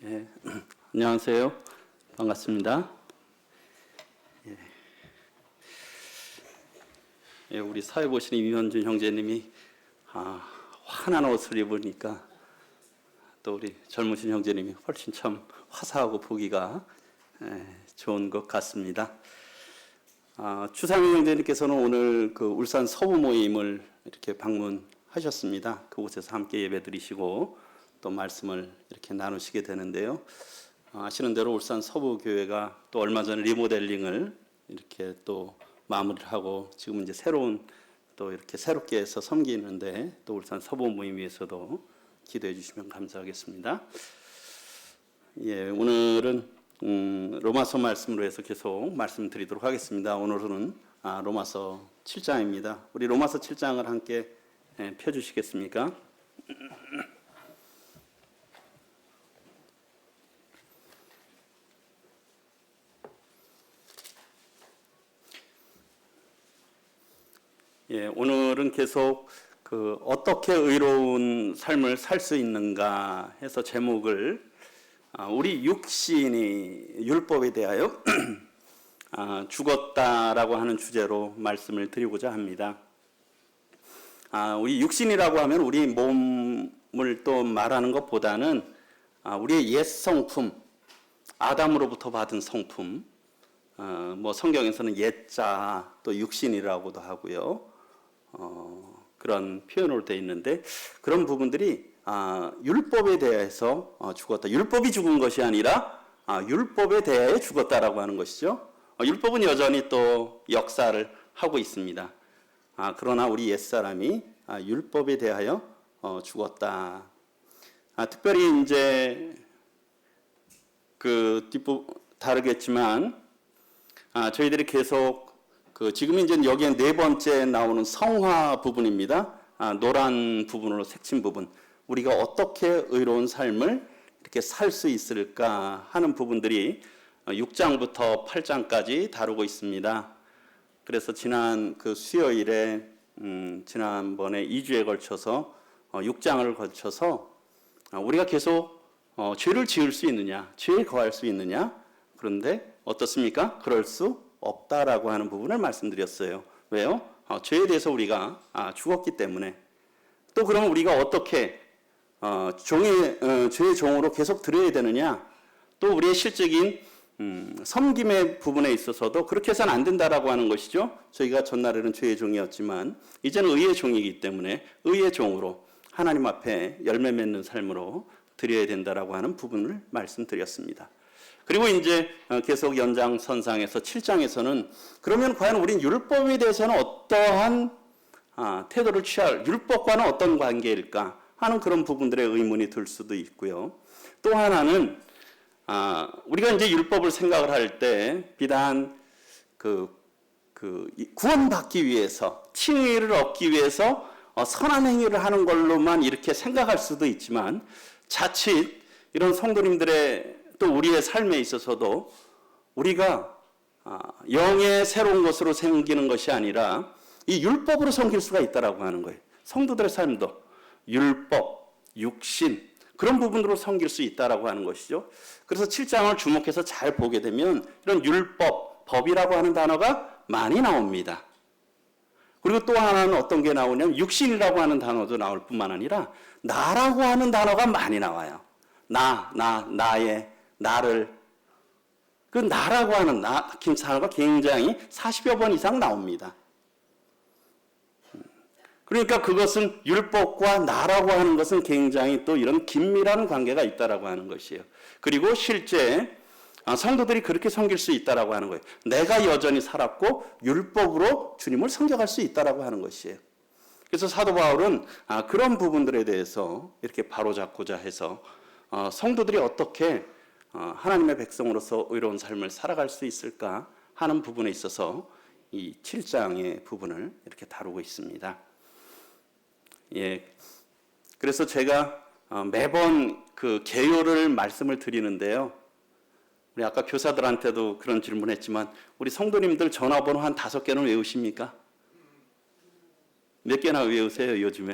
예, 안녕하세요. 반갑습니다. 우리 사회 보시는 이현준 형제님이 환한 옷을 입으니까 또 우리 젊으신 형제님이 훨씬 참 화사하고 보기가 좋은 것 같습니다. 추상희 형제님께서는 오늘 그 울산 서부 모임을 이렇게 방문하셨습니다. 그곳에서 함께 예배드리시고 또 말씀을 이렇게 나누시게 되는데요. 아시는 대로 울산 서부교회가 또 얼마 전에 리모델링을 이렇게 또 마무리를 하고 지금 이제 새로운 또 이렇게 새롭게 해서 섬기는데 또 울산 서부 모임 위해서도 기도해 주시면 감사하겠습니다. 예, 오늘은 로마서 말씀으로 해서 계속 말씀드리도록 하겠습니다. 오늘은 로마서 7장입니다. 우리 로마서 7장을 함께 펴주시겠습니까? 예, 오늘은 계속 어떻게 의로운 삶을 살 수 있는가 해서 제목을 우리 육신이 율법에 대하여 죽었다라고 하는 주제로 말씀을 드리고자 합니다. 우리 육신이라고 하면 우리 몸을 또 말하는 것보다는 우리의 옛 성품, 아담으로부터 받은 성품, 뭐 성경에서는 옛자 또 육신이라고도 하고요. 그런 표현으로 되어 있는데 그런 부분들이 율법에 대해서 죽었다. 율법이 죽은 것이 아니라 율법에 대해 죽었다라고 하는 것이죠. 율법은 여전히 또 역사를 하고 있습니다. 그러나 우리 옛사람이 율법에 대하여 죽었다. 특별히 이제 그 뒷부분 다르겠지만 저희들이 계속 지금 이제 여기에 네 번째 나오는 성화 부분입니다. 노란 부분으로 색친 부분. 우리가 어떻게 의로운 삶을 이렇게 살 수 있을까 하는 부분들이 6장부터 8장까지 다루고 있습니다. 그래서 지난 그 수요일에 지난번에 2주에 걸쳐서 6장을 걸쳐서 우리가 계속 죄를 지을 수 있느냐, 죄에 거할 수 있느냐. 그런데 어떻습니까? 그럴 수 없다라고 하는 부분을 말씀드렸어요. 왜요? 죄에 대해서 우리가 죽었기 때문에. 또 그럼 우리가 어떻게 죄의 종으로 계속 들어야 되느냐? 또 우리의 실적인 섬김의 부분에 있어서도 그렇게 해서는 안 된다라고 하는 것이죠. 저희가 전날에는 죄의 종이었지만 이제는 의의 종이기 때문에 의의 종으로 하나님 앞에 열매 맺는 삶으로 드려야 된다라고 하는 부분을 말씀드렸습니다. 그리고 이제 계속 연장선상에서 7장에서는 그러면 과연 우린 율법에 대해서는 어떠한 태도를 취할, 율법과는 어떤 관계일까 하는 그런 부분들의 의문이 들 수도 있고요. 또 하나는 우리가 이제 율법을 생각을 할 때 비단 구원받기 위해서, 칭의를 얻기 위해서 선한 행위를 하는 걸로만 이렇게 생각할 수도 있지만 자칫 이런 성도님들의 또 우리의 삶에 있어서도 우리가 영의 새로운 것으로 생기는 것이 아니라 이 율법으로 섬길 수가 있다라고 하는 거예요. 성도들의 삶도 율법, 육신 그런 부분으로 섬길 수 있다라고 하는 것이죠. 그래서 7장을 주목해서 잘 보게 되면 이런 율법, 법이라고 하는 단어가 많이 나옵니다. 그리고 또 하나는 어떤 게 나오냐면 육신이라고 하는 단어도 나올 뿐만 아니라 나라고 하는 단어가 많이 나와요. 나의 나를 그 나라고 하는 단어가 굉장히 40여 번 이상 나옵니다. 그러니까 그것은 율법과 나라고 하는 것은 굉장히 또 이런 긴밀한 관계가 있다라고 하는 것이에요. 그리고 실제 성도들이 그렇게 섬길 수 있다라고 하는 거예요. 내가 여전히 살았고 율법으로 주님을 섬겨갈 수 있다라고 하는 것이에요. 그래서 사도 바울은 그런 부분들에 대해서 이렇게 바로잡고자 해서 성도들이 어떻게 하나님의 백성으로서 의로운 삶을 살아갈 수 있을까 하는 부분에 있어서 이 7장의 부분을 이렇게 다루고 있습니다. 예, 그래서 제가 매번 그 개요를 말씀을 드리는데요. 우리 아까 교사들한테도 그런 질문했지만 우리 성도님들 전화번호 한 5개는 외우십니까? 몇 개나 외우세요 요즘에?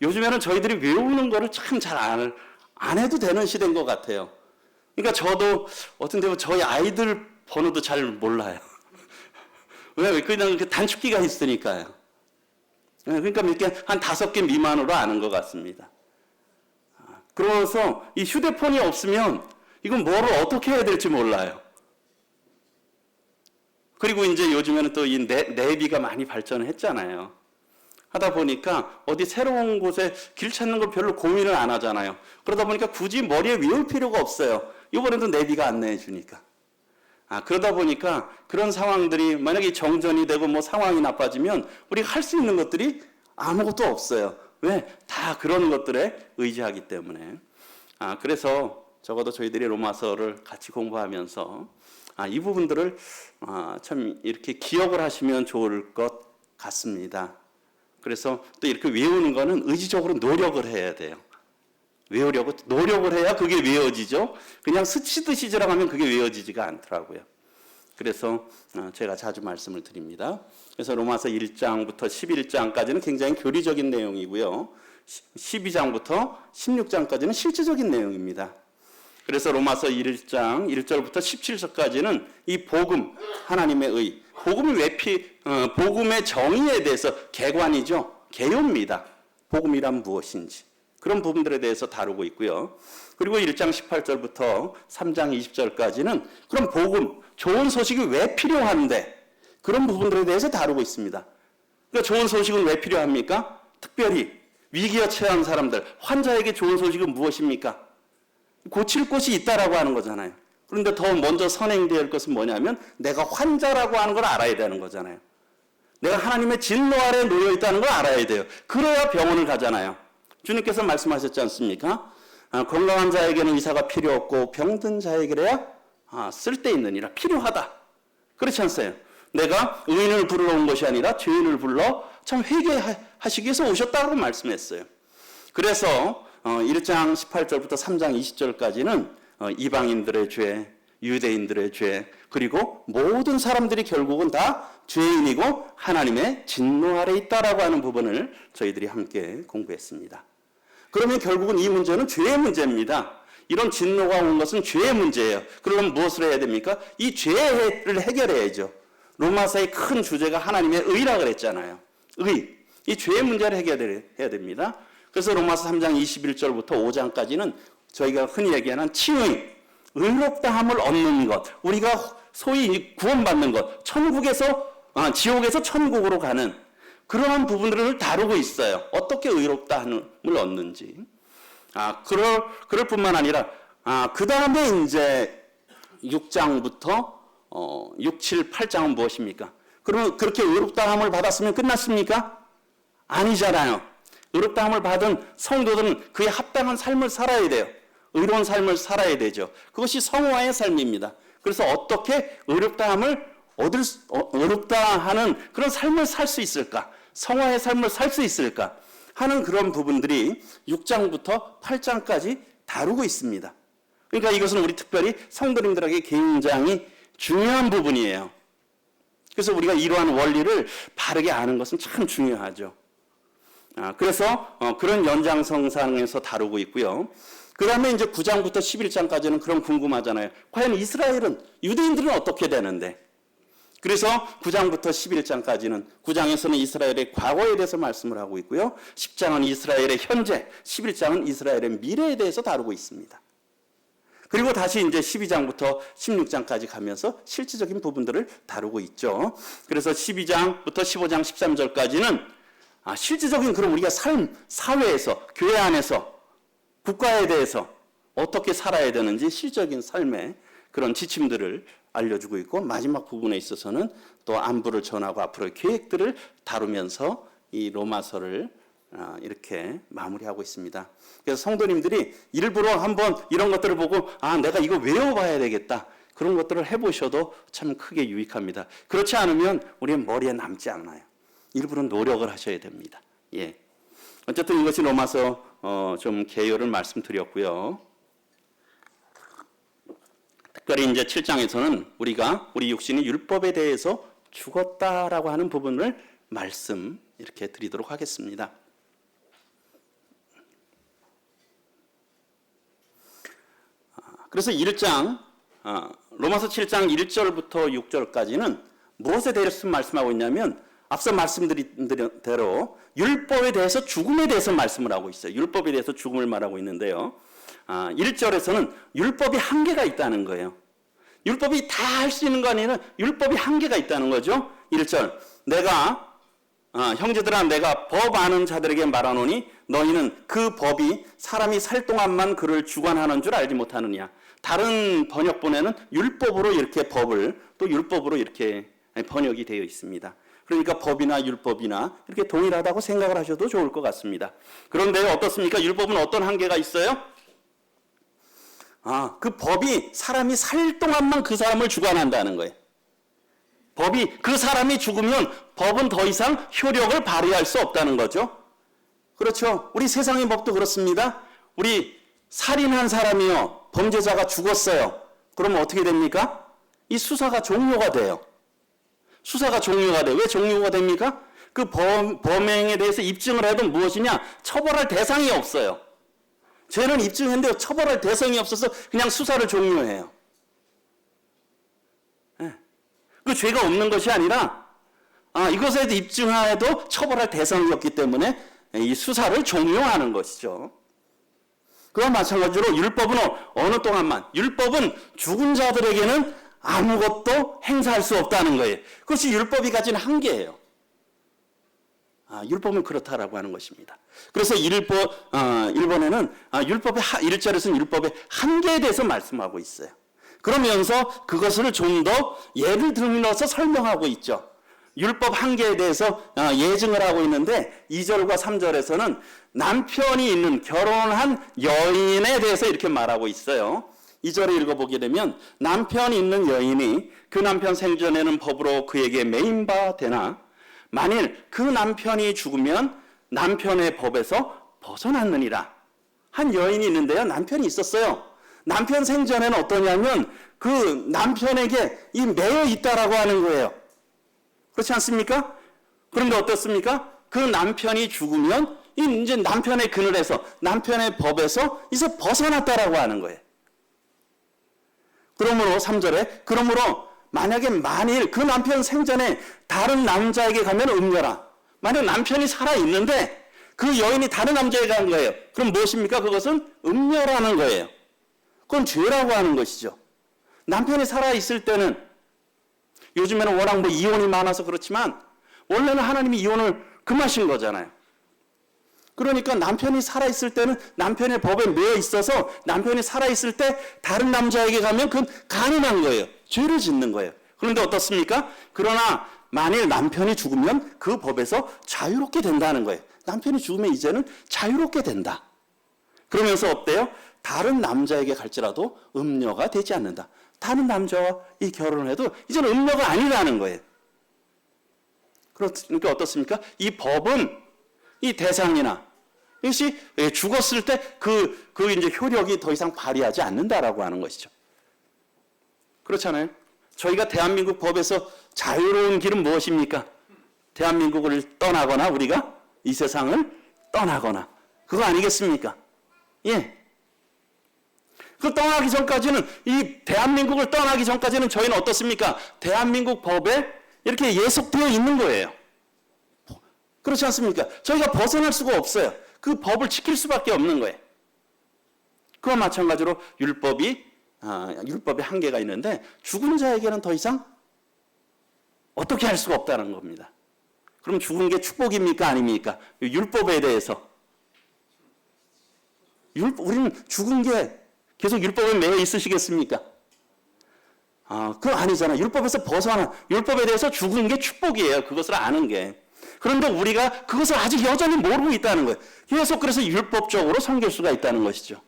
요즘에는 저희들이 외우는 거를 참 잘 안 해도 되는 시대인 것 같아요. 그러니까 저도 어떤 데 저희 아이들 번호도 잘 몰라요. 왜? 그냥 단축키가 있으니까요. 그러니까 몇 개, 한 5개 미만으로 아는 것 같습니다. 그래서 이 휴대폰이 없으면 이건 뭐를 어떻게 해야 될지 몰라요. 그리고 이제 요즘에는 또 이 내비가 많이 발전을 했잖아요. 하다 보니까 어디 새로운 곳에 길 찾는 걸 별로 고민을 안 하잖아요. 그러다 보니까 굳이 머리에 외울 필요가 없어요. 이번에도 내비가 안내해 주니까. 그러다 보니까 그런 상황들이 만약에 정전이 되고 뭐 상황이 나빠지면 우리가 할 수 있는 것들이 아무것도 없어요. 왜? 다 그런 것들에 의지하기 때문에. 그래서 적어도 저희들이 로마서를 같이 공부하면서 이 부분들을 참 이렇게 기억을 하시면 좋을 것 같습니다. 그래서 또 이렇게 외우는 거는 의지적으로 노력을 해야 돼요. 외우려고 노력을 해야 그게 외워지죠. 그냥 스치듯이 지나가면 그게 외워지지가 않더라고요. 그래서 제가 자주 말씀을 드립니다. 그래서 로마서 1장부터 11장까지는 굉장히 교리적인 내용이고요. 12장부터 16장까지는 실제적인 내용입니다. 그래서 로마서 1장 1절부터 17절까지는 이 복음, 하나님의 의, 복음의 정의에 대해서 개관이죠. 개요입니다. 복음이란 무엇인지. 그런 부분들에 대해서 다루고 있고요. 그리고 1장 18절부터 3장 20절까지는 그런 복음, 좋은 소식이 왜 필요한데 그런 부분들에 대해서 다루고 있습니다. 그러니까 좋은 소식은 왜 필요합니까? 특별히 위기에 처한 사람들, 환자에게 좋은 소식은 무엇입니까? 고칠 곳이 있다라고 하는 거잖아요. 그런데 더 먼저 선행되어야 할 것은 뭐냐면 내가 환자라고 하는 걸 알아야 되는 거잖아요. 내가 하나님의 진노 아래 놓여 있다는 걸 알아야 돼요. 그래야 병원을 가잖아요. 주님께서 말씀하셨지 않습니까? 건강한 자에게는 의사가 필요 없고 병든 자에게야 쓸데있느니라. 필요하다. 그렇지 않습니까? 내가 의인을 부르러 온 것이 아니라 죄인을 불러 참 회개하시기 위해서 오셨다고 말씀했어요. 그래서 1장 18절부터 3장 20절까지는 이방인들의 죄, 유대인들의 죄, 그리고 모든 사람들이 결국은 다 죄인이고 하나님의 진노 아래 있다라고 하는 부분을 저희들이 함께 공부했습니다. 그러면 결국은 이 문제는 죄의 문제입니다. 이런 진노가 온 것은 죄의 문제예요. 그러면 무엇을 해야 됩니까? 이 죄를 해결해야죠. 로마서의 큰 주제가 하나님의 의라고 그랬잖아요. 의. 이 죄의 문제를 해결해야 됩니다. 그래서 로마서 3장 21절부터 5장까지는 저희가 흔히 얘기하는 칭의, 의롭다함을 얻는 것, 우리가 소위 구원받는 것, 지옥에서 천국으로 가는 그러한 부분들을 다루고 있어요. 어떻게 의롭다함을 얻는지. 그럴 뿐만 아니라, 그 다음에 이제 6장부터 6, 7, 8장은 무엇입니까? 그러면 그렇게 의롭다함을 받았으면 끝났습니까? 아니잖아요. 의롭다함을 받은 성도들은 그에 합당한 삶을 살아야 돼요. 의로운 삶을 살아야 되죠. 그것이 성화의 삶입니다. 그래서 어떻게 의롭다 하는 그런 삶을 살 수 있을까? 성화의 삶을 살 수 있을까? 하는 그런 부분들이 6장부터 8장까지 다루고 있습니다. 그러니까 이것은 우리 특별히 성도님들에게 굉장히 중요한 부분이에요. 그래서 우리가 이러한 원리를 바르게 아는 것은 참 중요하죠. 그래서 그런 연장선상에서 다루고 있고요. 그 다음에 이제 9장부터 11장까지는 그럼 궁금하잖아요. 과연 유대인들은 어떻게 되는데? 그래서 9장부터 11장까지는 9장에서는 이스라엘의 과거에 대해서 말씀을 하고 있고요. 10장은 이스라엘의 현재, 11장은 이스라엘의 미래에 대해서 다루고 있습니다. 그리고 다시 이제 12장부터 16장까지 가면서 실질적인 부분들을 다루고 있죠. 그래서 12장부터 15장 13절까지는 실질적인 그런 우리가 사회에서, 교회 안에서, 국가에 대해서 어떻게 살아야 되는지 실적인 삶의 그런 지침들을 알려주고 있고, 마지막 부분에 있어서는 또 안부를 전하고 앞으로의 계획들을 다루면서 이 로마서를 이렇게 마무리하고 있습니다. 그래서 성도님들이 일부러 한번 이런 것들을 보고 내가 이거 외워봐야 되겠다. 그런 것들을 해보셔도 참 크게 유익합니다. 그렇지 않으면 우리의 머리에 남지 않아요. 일부러 노력을 하셔야 됩니다. 예. 어쨌든 이것이 로마서 좀 개요를 말씀드렸고요. 특별히 이제 7장에서는 우리 육신이 율법에 대해서 죽었다라고 하는 부분을 말씀 이렇게 드리도록 하겠습니다. 그래서 1장 로마서 7장 1절부터 6절까지는 무엇에 대해서 말씀하고 있냐면 앞서 말씀드린 대로 율법에 대해서 죽음에 대해서 말씀을 하고 있어요. 율법에 대해서 죽음을 말하고 있는데요. 1절에서는 율법이 한계가 있다는 거예요. 율법이 다 할 수 있는 거 아니에요. 율법이 한계가 있다는 거죠. 1절 내가 형제들아 내가 법 아는 자들에게 말하노니 너희는 그 법이 사람이 살 동안만 그를 주관하는 줄 알지 못하느냐. 다른 번역본에는 율법으로 이렇게 법을 또 율법으로 이렇게 번역이 되어 있습니다. 그러니까 법이나 율법이나 이렇게 동일하다고 생각을 하셔도 좋을 것 같습니다. 그런데 어떻습니까? 율법은 어떤 한계가 있어요? 그 법이 사람이 살 동안만 그 사람을 주관한다는 거예요. 법이 그 사람이 죽으면 법은 더 이상 효력을 발휘할 수 없다는 거죠. 그렇죠. 우리 세상의 법도 그렇습니다. 우리 살인한 사람이요. 범죄자가 죽었어요. 그러면 어떻게 됩니까? 이 수사가 종료가 돼요. 수사가 종료가 돼요. 왜 종료가 됩니까? 그 범행에 대해서 입증을 해도 무엇이냐? 처벌할 대상이 없어요. 죄는 입증했는데 처벌할 대상이 없어서 그냥 수사를 종료해요. 네. 그 죄가 없는 것이 아니라 이것에 대해 입증해도 처벌할 대상이 없기 때문에 이 수사를 종료하는 것이죠. 그와 마찬가지로 율법은 어느 동안만 율법은 죽은 자들에게는 아무것도 행사할 수 없다는 거예요. 그것이 율법이 가진 한계예요. 율법은 그렇다라고 하는 것입니다. 그래서 1번에는 율법의 1절에서는 율법의 한계에 대해서 말씀하고 있어요. 그러면서 그것을 좀 더 예를 들어서 설명하고 있죠. 율법 한계에 대해서 예증을 하고 있는데 2절과 3절에서는 남편이 있는 결혼한 여인에 대해서 이렇게 말하고 있어요. 2절에 읽어보게 되면 남편이 있는 여인이 그 남편 생전에는 법으로 그에게 매인 바 되나 만일 그 남편이 죽으면 남편의 법에서 벗어났느니라. 한 여인이 있는데요. 남편이 있었어요. 남편 생전에는 어떠냐면 그 남편에게 매여 있다라고 하는 거예요. 그렇지 않습니까? 그런데 어떻습니까? 그 남편이 죽으면 이제 남편의 그늘에서 남편의 법에서 이제 벗어났다라고 하는 거예요. 그러므로 3절에 그러므로 만일 그 남편 생전에 다른 남자에게 가면 음녀라. 만약 남편이 살아있는데 그 여인이 다른 남자에게 간 거예요. 그럼 무엇입니까? 그것은 음녀라는 거예요. 그건 죄라고 하는 것이죠. 남편이 살아있을 때는 요즘에는 워낙 이혼이 많아서 그렇지만 원래는 하나님이 이혼을 금하신 거잖아요. 그러니까 남편이 살아있을 때는 남편의 법에 매여 있어서 남편이 살아있을 때 다른 남자에게 가면 그건 간음한 거예요. 죄를 짓는 거예요. 그런데 어떻습니까? 그러나 만일 남편이 죽으면 그 법에서 자유롭게 된다는 거예요. 남편이 죽으면 이제는 자유롭게 된다. 그러면서 어때요? 다른 남자에게 갈지라도 음녀가 되지 않는다. 다른 남자와 이 결혼을 해도 이제는 음녀가 아니라는 거예요. 그러니까 어떻습니까? 이 법은 이 대상이나 이것이 죽었을 때 그 이제 효력이 더 이상 발휘하지 않는다라고 하는 것이죠. 그렇잖아요. 저희가 대한민국 법에서 자유로운 길은 무엇입니까? 대한민국을 떠나거나 우리가 이 세상을 떠나거나 그거 아니겠습니까? 예. 그 떠나기 전까지는 이 대한민국을 떠나기 전까지는 저희는 어떻습니까? 대한민국 법에 이렇게 예속되어 있는 거예요. 그렇지 않습니까? 저희가 벗어날 수가 없어요. 그 법을 지킬 수밖에 없는 거예요. 그와 마찬가지로 율법의 한계가 있는데 죽은 자에게는 더 이상 어떻게 할 수가 없다는 겁니다. 그럼 죽은 게 축복입니까? 아닙니까? 율법에 대해서. 우리는 죽은 게 계속 율법에 매여 있으시겠습니까? 그건 아니잖아. 율법에서 율법에 대해서 죽은 게 축복이에요. 그것을 아는 게. 그런데 우리가 그것을 아직 여전히 모르고 있다는 거예요. 계속 그래서 율법적으로 섬길 수가 있다는 것이죠.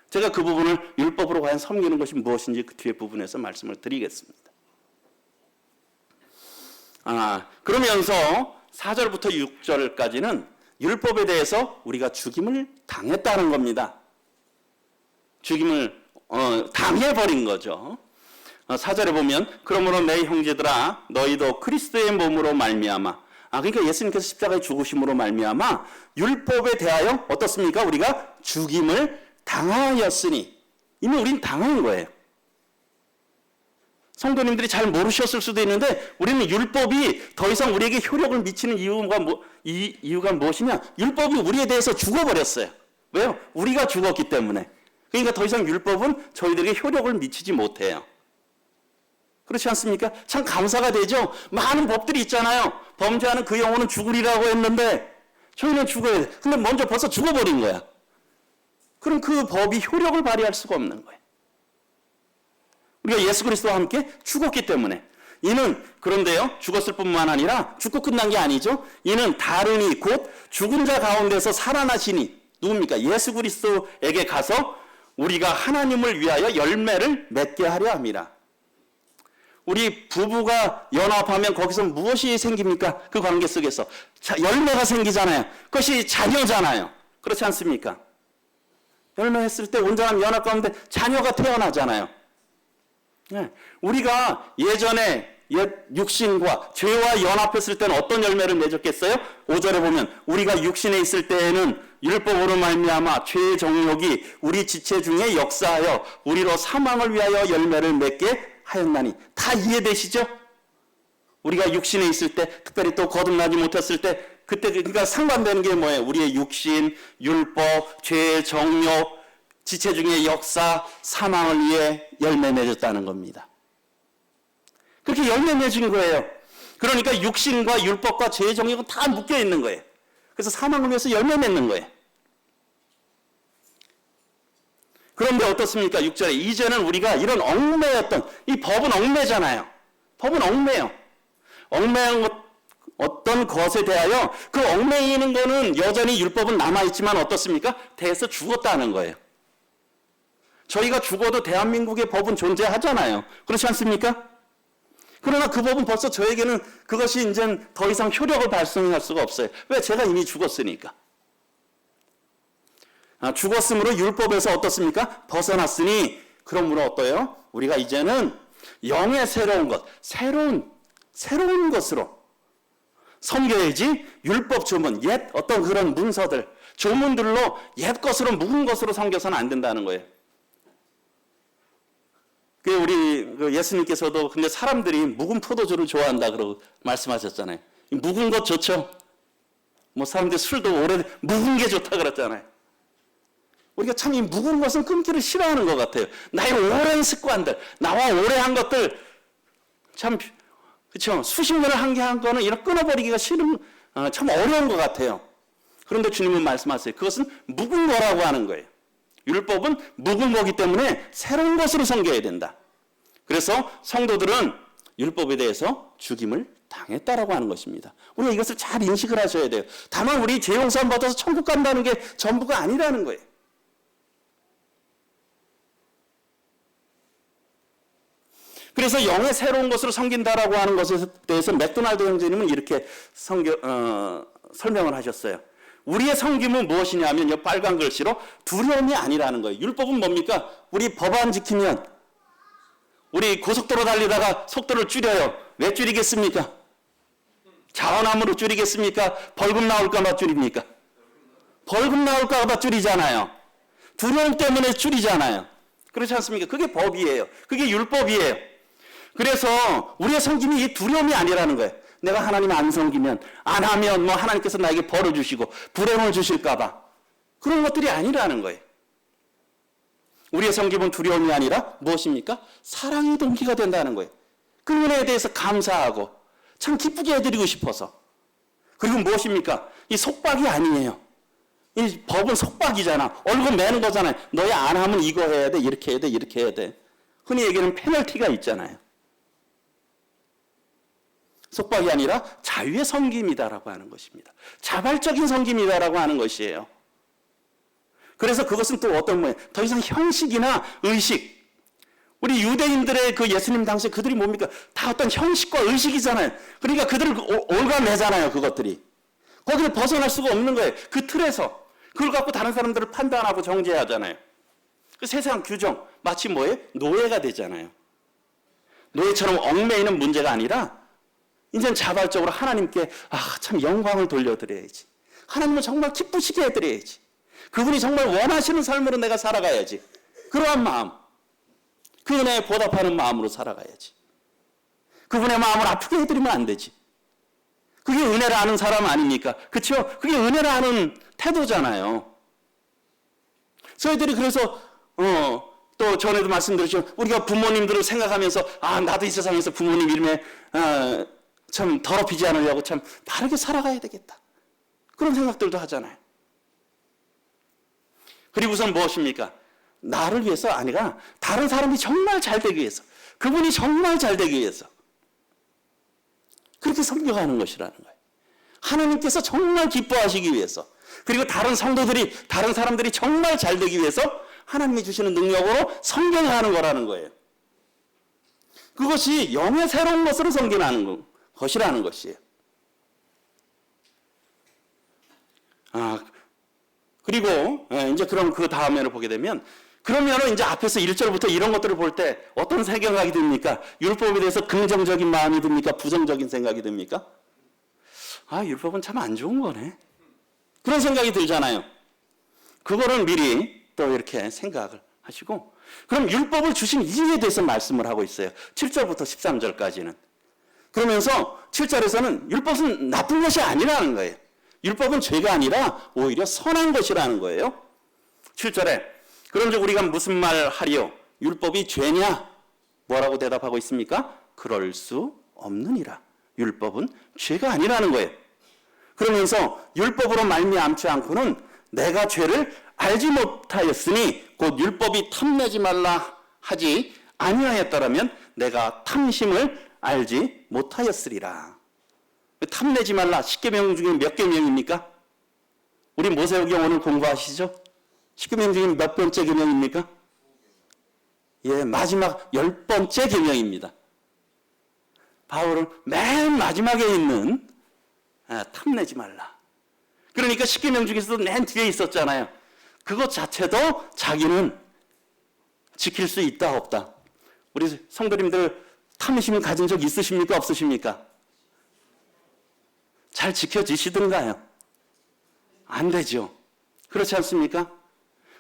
제가 그 부분을 율법으로 과연 섬기는 것이 무엇인지 그 뒤에 부분에서 말씀을 드리겠습니다. 그러면서 4절부터 6절까지는 율법에 대해서 우리가 죽임을 당했다는 겁니다. 죽임을 당해버린 거죠. 4절에 보면 그러므로 내 형제들아 너희도 그리스도의 몸으로 말미암아 그러니까 예수님께서 십자가에 죽으심으로 말미암아 율법에 대하여 어떻습니까? 우리가 죽임을 당하였으니 이미 우린 당한 거예요. 성도님들이 잘 모르셨을 수도 있는데 우리는 율법이 더 이상 우리에게 효력을 미치는 이유가 무엇이냐? 율법이 우리에 대해서 죽어버렸어요. 왜요? 우리가 죽었기 때문에. 그러니까 더 이상 율법은 저희들에게 효력을 미치지 못해요. 그렇지 않습니까? 참 감사가 되죠? 많은 법들이 있잖아요. 범죄하는 그 영혼은 죽으리라고 했는데 저희는 죽어야 돼. 근데 먼저 벌써 죽어버린 거야. 그럼 그 법이 효력을 발휘할 수가 없는 거예요. 우리가 예수 그리스도와 함께 죽었기 때문에. 이는 그런데요, 죽었을 뿐만 아니라 죽고 끝난 게 아니죠. 이는 다른 이 곧 죽은 자 가운데서 살아나시니 누굽니까? 예수 그리스도에게 가서 우리가 하나님을 위하여 열매를 맺게 하려 함이라. 우리 부부가 연합하면 거기서 무엇이 생깁니까? 그 관계 속에서 열매가 생기잖아요. 그것이 자녀잖아요. 그렇지 않습니까? 열매했을 때 온전한 연합 가운데 자녀가 태어나잖아요. 네. 우리가 예전에 옛 육신과 죄와 연합했을 때는 어떤 열매를 맺었겠어요? 5절에 보면 우리가 육신에 있을 때에는 율법으로 말미암아 죄의 정욕이 우리 지체 중에 역사하여 우리로 사망을 위하여 열매를 맺게 하였나니. 다 이해되시죠? 우리가 육신에 있을 때, 특별히 또 거듭나지 못했을 때, 그때 그러니까 상관되는 게 뭐예요? 우리의 육신, 율법, 죄의 정욕, 지체 중의 역사, 사망을 위해 열매 맺었다는 겁니다. 그렇게 열매 맺은 거예요. 그러니까 육신과 율법과 죄의 정욕은 다 묶여 있는 거예요. 그래서 사망을 위해서 열매 맺는 거예요. 그런데 어떻습니까? 6절에 이제는 우리가 이런 얽매였던, 이 법은 얽매잖아요. 법은 얽매요. 얽매한 어떤 것에 대하여 그 얽매이는 거는 여전히 율법은 남아있지만 어떻습니까? 대해서 죽었다는 거예요. 저희가 죽어도 대한민국의 법은 존재하잖아요. 그렇지 않습니까? 그러나 그 법은 벌써 저에게는 그것이 이제 더 이상 효력을 발생할 수가 없어요. 왜? 제가 이미 죽었으니까. 죽었으므로 율법에서 어떻습니까? 벗어났으니 그러므로 어때요? 우리가 이제는 영의 새로운 것, 새로운 것으로 섬겨야지 율법 조문, 옛 어떤 그런 문서들, 조문들로 옛 것으로 묵은 것으로 섬겨서는 안 된다는 거예요. 우리 예수님께서도 근데 사람들이 묵은 포도주를 좋아한다 그러고 말씀하셨잖아요. 묵은 것 좋죠? 뭐 사람들이 술도 오래 묵은 게 좋다 그랬잖아요. 우리가 참 이 묵은 것은 끊기를 싫어하는 것 같아요. 나의 오랜 습관들, 나와 오래 한 것들, 참, 그쵸. 수십 년을 한 게 한 거는 이렇게 끊어버리기가 싫은, 참 어려운 것 같아요. 그런데 주님은 말씀하세요. 그것은 묵은 거라고 하는 거예요. 율법은 묵은 거기 때문에 새로운 것으로 섬겨야 된다. 그래서 성도들은 율법에 대해서 죽임을 당했다라고 하는 것입니다. 우리가 이것을 잘 인식을 하셔야 돼요. 다만 우리 죄 용서함 받아서 천국 간다는 게 전부가 아니라는 거예요. 그래서 영의 새로운 것으로 섬긴다라고 하는 것에 대해서 맥도날드 형제님은 이렇게 설명을 하셨어요. 우리의 섬김은 무엇이냐 하면 이 빨간 글씨로 두려움이 아니라는 거예요. 율법은 뭡니까? 우리 법안 지키면 우리 고속도로 달리다가 속도를 줄여요. 왜 줄이겠습니까? 자원함으로 줄이겠습니까? 벌금 나올까 봐 줄입니까? 벌금 나올까 봐 줄이잖아요. 두려움 때문에 줄이잖아요. 그렇지 않습니까? 그게 법이에요. 그게 율법이에요. 그래서 우리의 섬김이 이 두려움이 아니라는 거예요. 내가 하나님 안 섬기면, 안 하면 뭐 하나님께서 나에게 벌을 주시고 불행을 주실까 봐. 그런 것들이 아니라는 거예요. 우리의 섬김은 두려움이 아니라 무엇입니까? 사랑의 동기가 된다는 거예요. 그 은혜에 대해서 감사하고 참 기쁘게 해드리고 싶어서. 그리고 무엇입니까? 이 속박이 아니에요. 이 법은 속박이잖아. 얼굴 매는 거잖아요. 너희 안 하면 이거 해야 돼, 이렇게 해야 돼, 이렇게 해야 돼. 흔히 얘기하는 페널티가 있잖아요. 속박이 아니라 자유의 섬김이다라고 하는 것입니다. 자발적인 섬김이다라고 하는 것이에요. 그래서 그것은 또 어떤 모양? 더 이상 형식이나 의식. 우리 유대인들의 그 예수님 당시에 그들이 뭡니까? 다 어떤 형식과 의식이잖아요. 그러니까 그들을 올가매잖아요, 그것들이. 거기를 벗어날 수가 없는 거예요. 그 틀에서. 그걸 갖고 다른 사람들을 판단하고 정죄하잖아요. 그 세상 규정, 마치 뭐예요? 노예가 되잖아요. 노예처럼 얽매이는 문제가 아니라 이제는 자발적으로 하나님께 참 영광을 돌려드려야지. 하나님을 정말 기쁘시게 해드려야지. 그분이 정말 원하시는 삶으로 내가 살아가야지. 그러한 마음, 그 은혜에 보답하는 마음으로 살아가야지. 그분의 마음을 아프게 해드리면 안 되지. 그게 은혜를 아는 사람 아닙니까? 그렇죠? 그게 은혜를 아는 태도잖아요. 저희들이 그래서 또 전에도 말씀드렸죠. 우리가 부모님들을 생각하면서 나도 이 세상에서 부모님 이름에 참 더럽히지 않으려고 참 바르게 살아가야 되겠다. 그런 생각들도 하잖아요. 그리고선 무엇입니까? 나를 위해서 아니라 다른 사람이 정말 잘 되기 위해서, 그분이 정말 잘 되기 위해서 그렇게 섬겨가는 것이라는 거예요. 하나님께서 정말 기뻐하시기 위해서, 그리고 다른 성도들이, 다른 사람들이 정말 잘 되기 위해서 하나님이 주시는 능력으로 섬겨가는 거라는 거예요. 그것이 영의 새로운 것으로 섬겨가는 것이라는 것이에요. 그리고 이제 그럼 그 다음에를 보게 되면, 그러면은 이제 앞에서 1절부터 이런 것들을 볼 때 어떤 생각이 듭니까? 율법에 대해서 긍정적인 마음이 듭니까? 부정적인 생각이 듭니까? 율법은 참 안 좋은 거네. 그런 생각이 들잖아요. 그거를 미리 또 이렇게 생각을 하시고, 그럼 율법을 주신 이유에 대해서 말씀을 하고 있어요. 7절부터 13절까지는. 그러면서 7절에서는 율법은 나쁜 것이 아니라는 거예요. 율법은 죄가 아니라 오히려 선한 것이라는 거예요. 7절에 그런즉 우리가 무슨 말 하리요? 율법이 죄냐? 뭐라고 대답하고 있습니까? 그럴 수 없느니라. 율법은 죄가 아니라는 거예요. 그러면서 율법으로 말미암지 않고는 내가 죄를 알지 못하였으니 곧 율법이 탐내지 말라 하지 아니하였더라면 내가 탐심을 알지 못하였으리라. 탐내지 말라 10계명 중에 몇 계명입니까? 우리 모세오경 오늘 공부하시죠? 10계명 중에 몇 번째 계명입니까? 마지막 10번째 계명입니다. 바울은 맨 마지막에 있는 탐내지 말라. 그러니까 10계명 중에서도 맨 뒤에 있었잖아요. 그것 자체도 자기는 지킬 수 있다 없다. 우리 성도님들 탐심 가진 적 있으십니까 없으십니까? 잘 지켜지시던가요? 안 되죠. 그렇지 않습니까?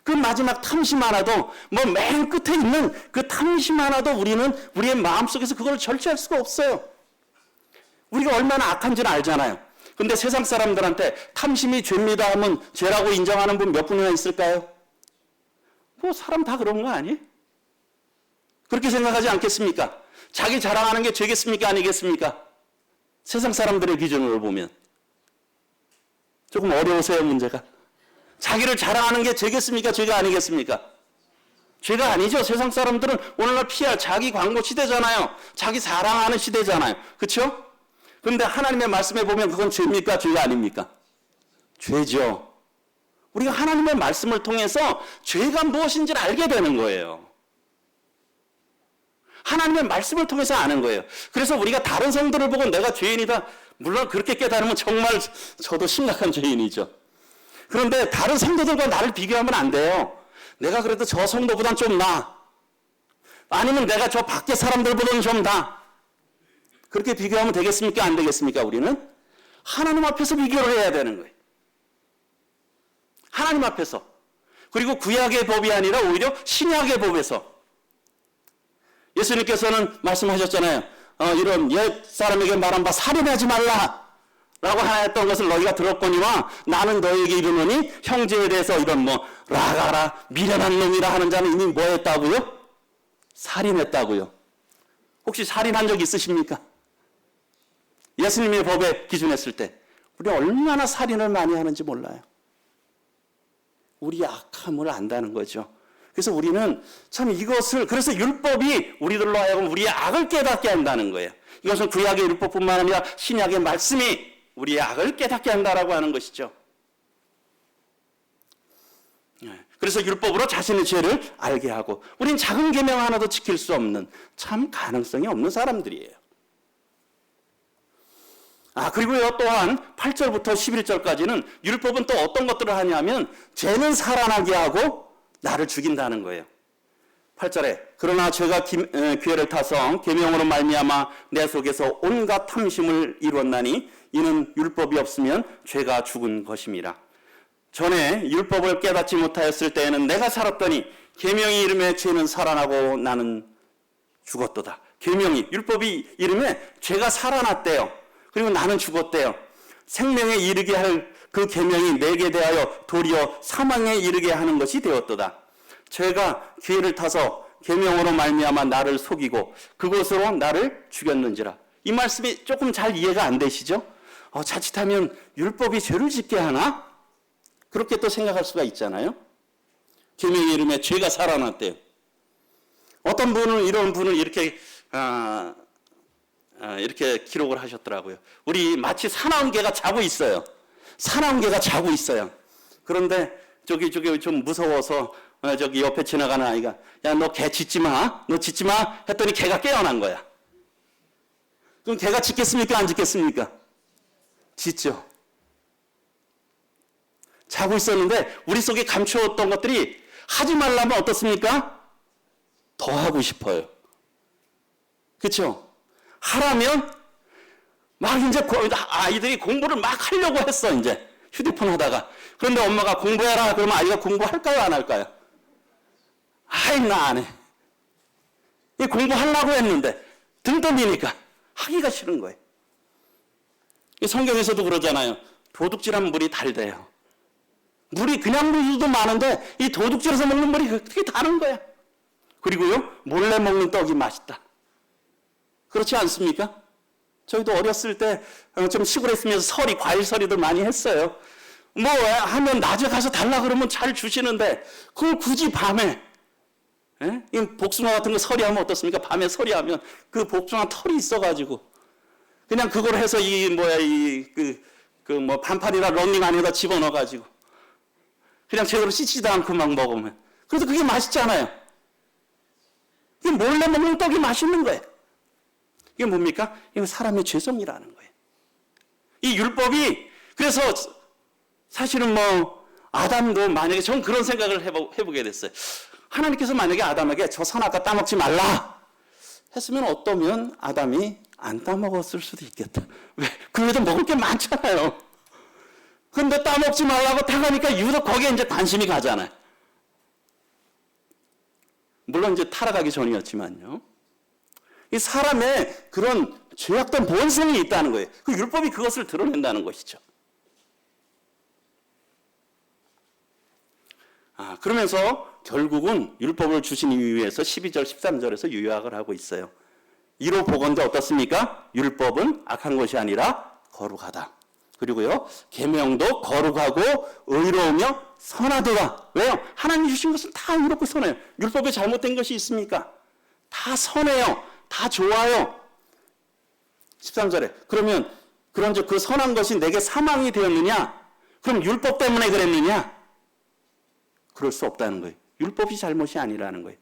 그 마지막 탐심 하나도, 맨 끝에 있는 그 탐심 하나도 우리는 우리의 마음속에서 그걸 절제할 수가 없어요. 우리가 얼마나 악한지는 알잖아요. 근데 세상 사람들한테 탐심이 죄입니다 하면 죄라고 인정하는 분 몇 분이나 있을까요? 사람 다 그런 거 아니에요? 그렇게 생각하지 않겠습니까? 자기 자랑하는 게 죄겠습니까? 아니겠습니까? 세상 사람들의 기준으로 보면. 조금 어려우세요, 문제가? 자기를 자랑하는 게 죄겠습니까? 죄가 아니겠습니까? 죄가 아니죠. 세상 사람들은 오늘날 PR 자기 광고 시대잖아요. 자기 자랑하는 시대잖아요. 그렇죠? 그런데 하나님의 말씀에 보면 그건 죄입니까? 죄가 아닙니까? 죄죠. 우리가 하나님의 말씀을 통해서 죄가 무엇인지를 알게 되는 거예요. 하나님의 말씀을 통해서 아는 거예요. 그래서 우리가 다른 성도를 보고 내가 죄인이다, 물론 그렇게 깨달으면 정말 저도 심각한 죄인이죠. 그런데 다른 성도들과 나를 비교하면 안 돼요. 내가 그래도 저 성도보단 좀 나아. 아니면 내가 저 밖에 사람들보다는 좀 나아. 그렇게 비교하면 되겠습니까? 안 되겠습니까? 우리는 하나님 앞에서 비교를 해야 되는 거예요. 하나님 앞에서. 그리고 구약의 법이 아니라 오히려 신약의 법에서. 예수님께서는 말씀하셨잖아요. 이런 옛 사람에게 말한 바 살인하지 말라 라고 하였던 것을 너희가 들었거니와 나는 너희에게 이르노니 형제에 대해서 이런 라가라 미련한 놈이라 하는 자는 이미 뭐 했다고요? 살인했다고요. 혹시 살인한 적 있으십니까? 예수님의 법에 기준했을 때 우리 얼마나 살인을 많이 하는지 몰라요. 우리 악함을 안다는 거죠. 그래서 우리는 참 이것을, 그래서 율법이 우리들로 하여금 우리의 악을 깨닫게 한다는 거예요. 이것은 구약의 율법뿐만 아니라 신약의 말씀이 우리의 악을 깨닫게 한다라고 하는 것이죠. 그래서 율법으로 자신의 죄를 알게 하고, 우린 작은 계명 하나도 지킬 수 없는 참 가능성이 없는 사람들이에요. 그리고요, 또한 8절부터 11절까지는 율법은 또 어떤 것들을 하냐면 죄는 살아나게 하고 나를 죽인다는 거예요. 8절에 그러나 죄가 기회를 타서 계명으로 말미암아 내 속에서 온갖 탐심을 이루었나니 이는 율법이 없으면 죄가 죽은 것임이라. 전에 율법을 깨닫지 못하였을 때에는 내가 살았더니 계명이 이름에 죄는 살아나고 나는 죽었도다. 계명이, 율법이 이름에 죄가 살아났대요. 그리고 나는 죽었대요. 생명에 이르게 할 그 계명이 내게 대하여 도리어 사망에 이르게 하는 것이 되었도다. 죄가 기회를 타서 계명으로 말미암아 나를 속이고 그것으로 나를 죽였는지라. 이 말씀이 조금 잘 이해가 안 되시죠? 자칫하면 율법이 죄를 짓게 하나? 그렇게 또 생각할 수가 있잖아요. 계명의 이름에 죄가 살아났대요. 어떤 분은 이런 분을 이렇게 기록을 하셨더라고요. 우리 마치 사나운 개가 자고 있어요. 사나운 개가 자고 있어요. 그런데 저기 좀 무서워서 저기 옆에 지나가는 아이가 야, 너 개 짖지 마. 너 짖지 마. 했더니 개가 깨어난 거야. 그럼 개가 짖겠습니까? 안 짖겠습니까? 짖죠. 자고 있었는데 우리 속에 감추었던 것들이 하지 말라면 어떻습니까? 더 하고 싶어요. 그렇죠? 하라면 막 이제 아이들이 공부를 막 하려고 했어. 이제 휴대폰 하다가. 그런데 엄마가 공부해라 그러면 아이가 공부할까요? 안 할까요? 아이 나 안 해. 이 공부하려고 했는데 등 떠미니까 하기가 싫은 거예요. 성경에서도 그러잖아요. 도둑질하면 물이 달대요. 물이 그냥 물도 많은데 이 도둑질해서 먹는 물이 그렇게 다른 거야. 그리고요, 몰래 먹는 떡이 맛있다. 그렇지 않습니까? 저희도 어렸을 때 좀 시골에 있으면서 과일 서리들 많이 했어요. 뭐 하면 낮에 가서 달라 그러면 잘 주시는데 그걸 굳이 밤에 이 복숭아 같은 거 서리하면 어떻습니까? 밤에 서리하면 그 복숭아 털이 있어가지고 그냥 그걸 해서 반팔이나 런닝 안에다 집어넣어가지고 그냥 제대로 씻지도 않고 막 먹으면 그래서 그게 맛있잖아요. 이게 몰래 먹는 떡이 맛있는 거예요. 이게 뭡니까? 이거 사람의 죄성이라는 거예요. 이 율법이 그래서 사실은 아담도 만약에 전 그런 생각을 해보게 됐어요. 하나님께서 만약에 아담에게 저 선악과 따먹지 말라 했으면 어떠면 아담이 안 따먹었을 수도 있겠다. 왜? 그래도 먹을 게 많잖아요. 근데 따먹지 말라고 타가니까 유독 거기에 이제 관심이 가잖아요. 물론 이제 타락하기 전이었지만요. 이 사람의 그런 죄악된 본성이 있다는 거예요. 그 율법이 그것을 드러낸다는 것이죠. 그러면서 결국은 율법을 주신 이유에서 12절, 13절에서 요약을 하고 있어요. 이로 보건대 어떻습니까? 율법은 악한 것이 아니라 거룩하다. 그리고요, 계명도 거룩하고 의로우며 선하도다. 왜요? 하나님 주신 것은 다 의롭고 선해요. 율법에 잘못된 것이 있습니까? 다 선해요. 다 좋아요. 13절에 그러면 그런즉 그 선한 것이 내게 사망이 되었느냐? 그럼 율법 때문에 그랬느냐? 그럴 수 없다는 거예요. 율법이 잘못이 아니라는 거예요.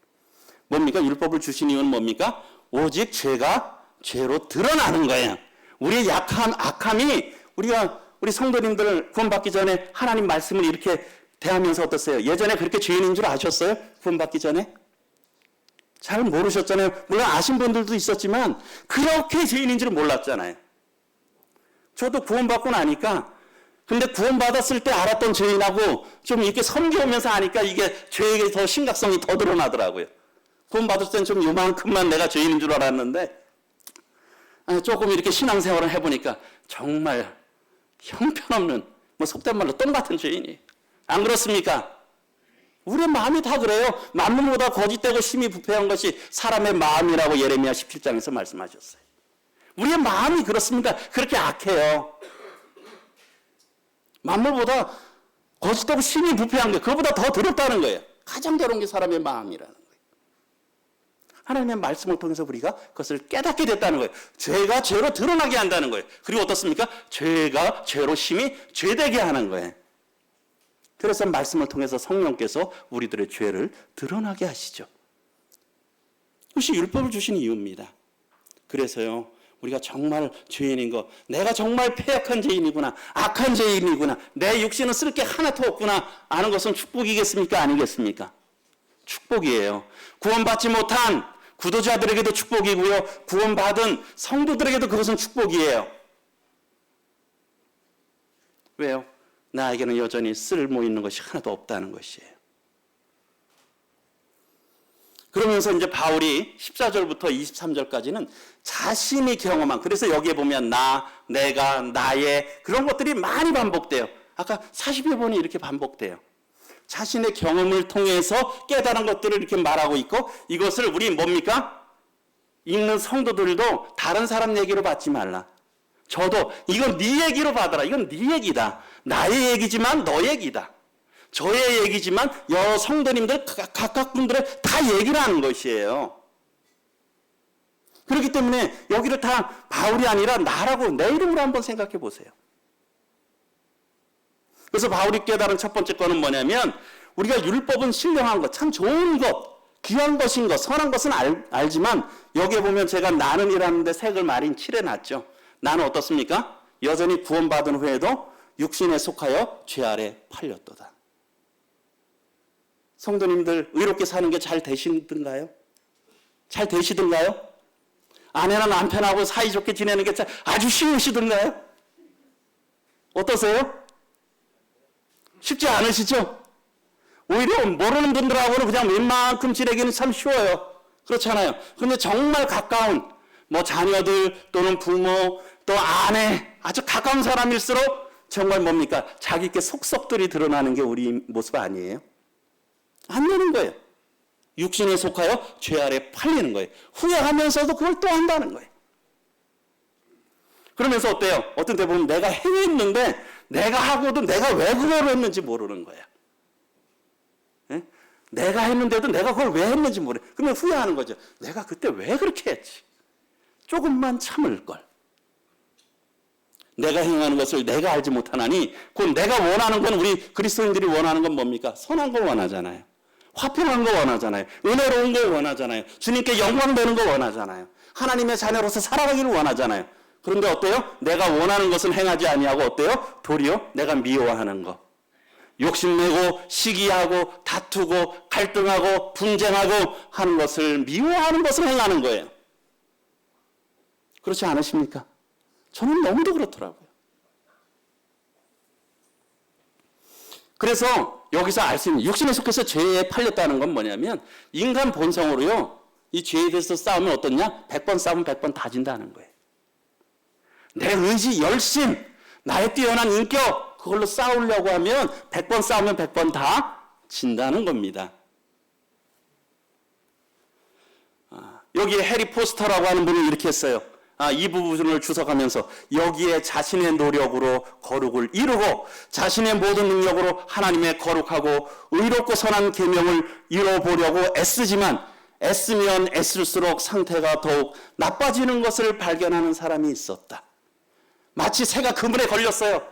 뭡니까? 율법을 주신 이유는 뭡니까? 오직 죄가 죄로 드러나는 거예요. 우리의 약한 악함이 우리 성도님들 구원받기 전에 하나님 말씀을 이렇게 대하면서 어떠세요? 예전에 그렇게 죄인인 줄 아셨어요? 구원받기 전에? 잘 모르셨잖아요. 물론 아신 분들도 있었지만 그렇게 죄인인 줄 몰랐잖아요. 저도 구원받고 나니까 근데 구원받았을 때 알았던 죄인하고 좀 이렇게 섬겨오면서 하니까 이게 죄의 더 심각성이 더 드러나더라고요. 구원받을 때는 좀 요만큼만 내가 죄인인 줄 알았는데 조금 이렇게 신앙생활을 해보니까 정말 형편없는 속된 말로 똥 같은 죄인이에요. 안 그렇습니까? 우리의 마음이 다 그래요. 만물보다 거짓되고 심히 부패한 것이 사람의 마음이라고 예레미야 17장에서 말씀하셨어요. 우리의 마음이 그렇습니다. 그렇게 악해요. 만물보다 거짓되고 심히 부패한 게 그거보다 더 더럽다는 거예요. 가장 더러운 게 사람의 마음이라는 거예요. 하나님의 말씀을 통해서 우리가 그것을 깨닫게 됐다는 거예요. 죄가 죄로 드러나게 한다는 거예요. 그리고 어떻습니까? 죄가 죄로 심히 죄되게 하는 거예요. 그래서 말씀을 통해서 성령께서 우리들의 죄를 드러나게 하시죠. 그것이 율법을 주신 이유입니다. 그래서요, 우리가 정말 죄인인 거, 내가 정말 패역한 죄인이구나, 악한 죄인이구나, 내 육신은 쓸 게 하나도 없구나 아는 것은 축복이겠습니까? 아니겠습니까? 축복이에요. 구원받지 못한 구도자들에게도 축복이고요, 구원받은 성도들에게도 그것은 축복이에요. 왜요? 나에게는 여전히 쓸모 있는 것이 하나도 없다는 것이에요. 그러면서 이제 바울이 14절부터 23절까지는 자신이 경험한, 그래서 여기에 보면 나, 내가, 나의 그런 것들이 많이 반복돼요. 아까 40여 번이 이렇게 반복돼요. 자신의 경험을 통해서 깨달은 것들을 이렇게 말하고 있고, 이것을 우리 뭡니까? 읽는 성도들도 다른 사람 얘기로 받지 말라. 저도 이건 네 얘기로 받아라. 이건 네 얘기다. 나의 얘기지만 너 얘기다. 저의 얘기지만 여러 성도님들 각각 분들의 다 얘기를 하는 것이에요. 그렇기 때문에 여기를 다 바울이 아니라 나라고 내 이름으로 한번 생각해 보세요. 그래서 바울이 깨달은 첫 번째 거는 뭐냐면 우리가 율법은 신령한 것, 참 좋은 것, 귀한 것인 것, 선한 것은 알지만 여기에 보면 제가 나는이라는데 색을 많이 칠해놨죠. 나는 어떻습니까? 여전히 구원받은 후에도 육신에 속하여 죄 아래 팔렸도다. 성도님들 의롭게 사는 게 잘 되시던가요? 잘 되시던가요? 아내나 남편하고 사이좋게 지내는 게 아주 쉬우시던가요? 어떠세요? 쉽지 않으시죠? 오히려 모르는 분들하고는 그냥 웬만큼 지내기는 참 쉬워요. 그렇잖아요. 그런데 정말 가까운 자녀들 또는 부모 또 아내 아주 가까운 사람일수록 정말 뭡니까? 자기께 속속들이 드러나는 게 우리 모습 아니에요? 안 되는 거예요. 육신에 속하여 죄 아래 팔리는 거예요. 후회하면서도 그걸 또 한다는 거예요. 그러면서 어때요? 어떤 때 보면 내가 행했는데 내가 하고도 내가 왜 그걸 했는지 모르는 거예요. 예? 내가 했는데도 내가 그걸 왜 했는지 모르요. 그러면 후회하는 거죠. 내가 그때 왜 그렇게 했지? 조금만 참을 걸. 내가 행하는 것을 내가 알지 못하나니 곧 내가 원하는 건 우리 그리스도인들이 원하는 건 뭡니까? 선한 걸 원하잖아요. 화평한 거 원하잖아요. 은혜로운 거 원하잖아요. 주님께 영광되는 거 원하잖아요. 하나님의 자녀로서 살아가기를 원하잖아요. 그런데 어때요? 내가 원하는 것은 행하지 아니하고 어때요? 도리어 내가 미워하는 거. 욕심내고 시기하고 다투고 갈등하고 분쟁하고 하는 것을 미워하는 것을 행하는 거예요. 그렇지 않으십니까? 저는 너무도 그렇더라고요. 그래서 여기서 알 수 있는 육신에 속해서 죄에 팔렸다는 건 뭐냐면 인간 본성으로요. 이 죄에 대해서 싸우면 어떻냐? 100번 싸우면 100번 다 진다는 거예요. 내 의지, 열심, 나의 뛰어난 인격 그걸로 싸우려고 하면 100번 싸우면 100번 다 진다는 겁니다. 여기에 해리 포스터라고 하는 분이 이렇게 했어요. 이 부분을 주석하면서 여기에 자신의 노력으로 거룩을 이루고 자신의 모든 능력으로 하나님의 거룩하고 의롭고 선한 계명을 이뤄보려고 애쓰지만 애쓰면 애쓸수록 상태가 더욱 나빠지는 것을 발견하는 사람이 있었다. 마치 새가 그물에 걸렸어요.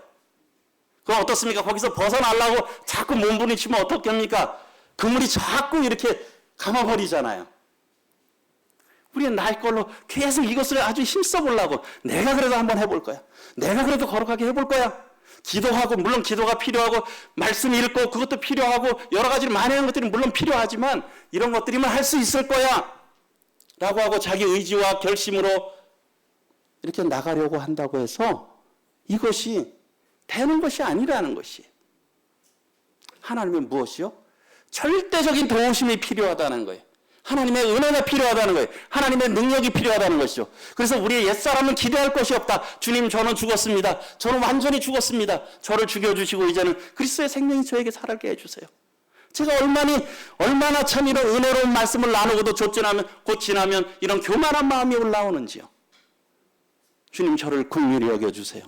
그럼 어떻습니까? 거기서 벗어나려고 자꾸 몸부림치면 어떻겠습니까? 그물이 자꾸 이렇게 감아버리잖아요. 우리는 나의 걸로 계속 이것을 아주 힘써보려고 내가 그래도 한번 해볼 거야. 내가 그래도 거룩하게 해볼 거야. 기도하고 물론 기도가 필요하고 말씀 읽고 그것도 필요하고 여러 가지를 많이 하는 것들이 물론 필요하지만 이런 것들이면 할 수 있을 거야 라고 하고 자기 의지와 결심으로 이렇게 나가려고 한다고 해서 이것이 되는 것이 아니라는 것이 하나님은 무엇이요? 절대적인 도우심이 필요하다는 거예요. 하나님의 은혜가 필요하다는 거예요. 하나님의 능력이 필요하다는 것이죠. 그래서 우리의 옛사람은 기대할 것이 없다. 주님 저는 죽었습니다. 저는 완전히 죽었습니다. 저를 죽여주시고 이제는 그리스도의 생명이 저에게 살게 해주세요. 제가 얼마나 참 이런 은혜로운 말씀을 나누고도 곧 지나면 이런 교만한 마음이 올라오는지요. 주님 저를 긍휼히 여겨주세요.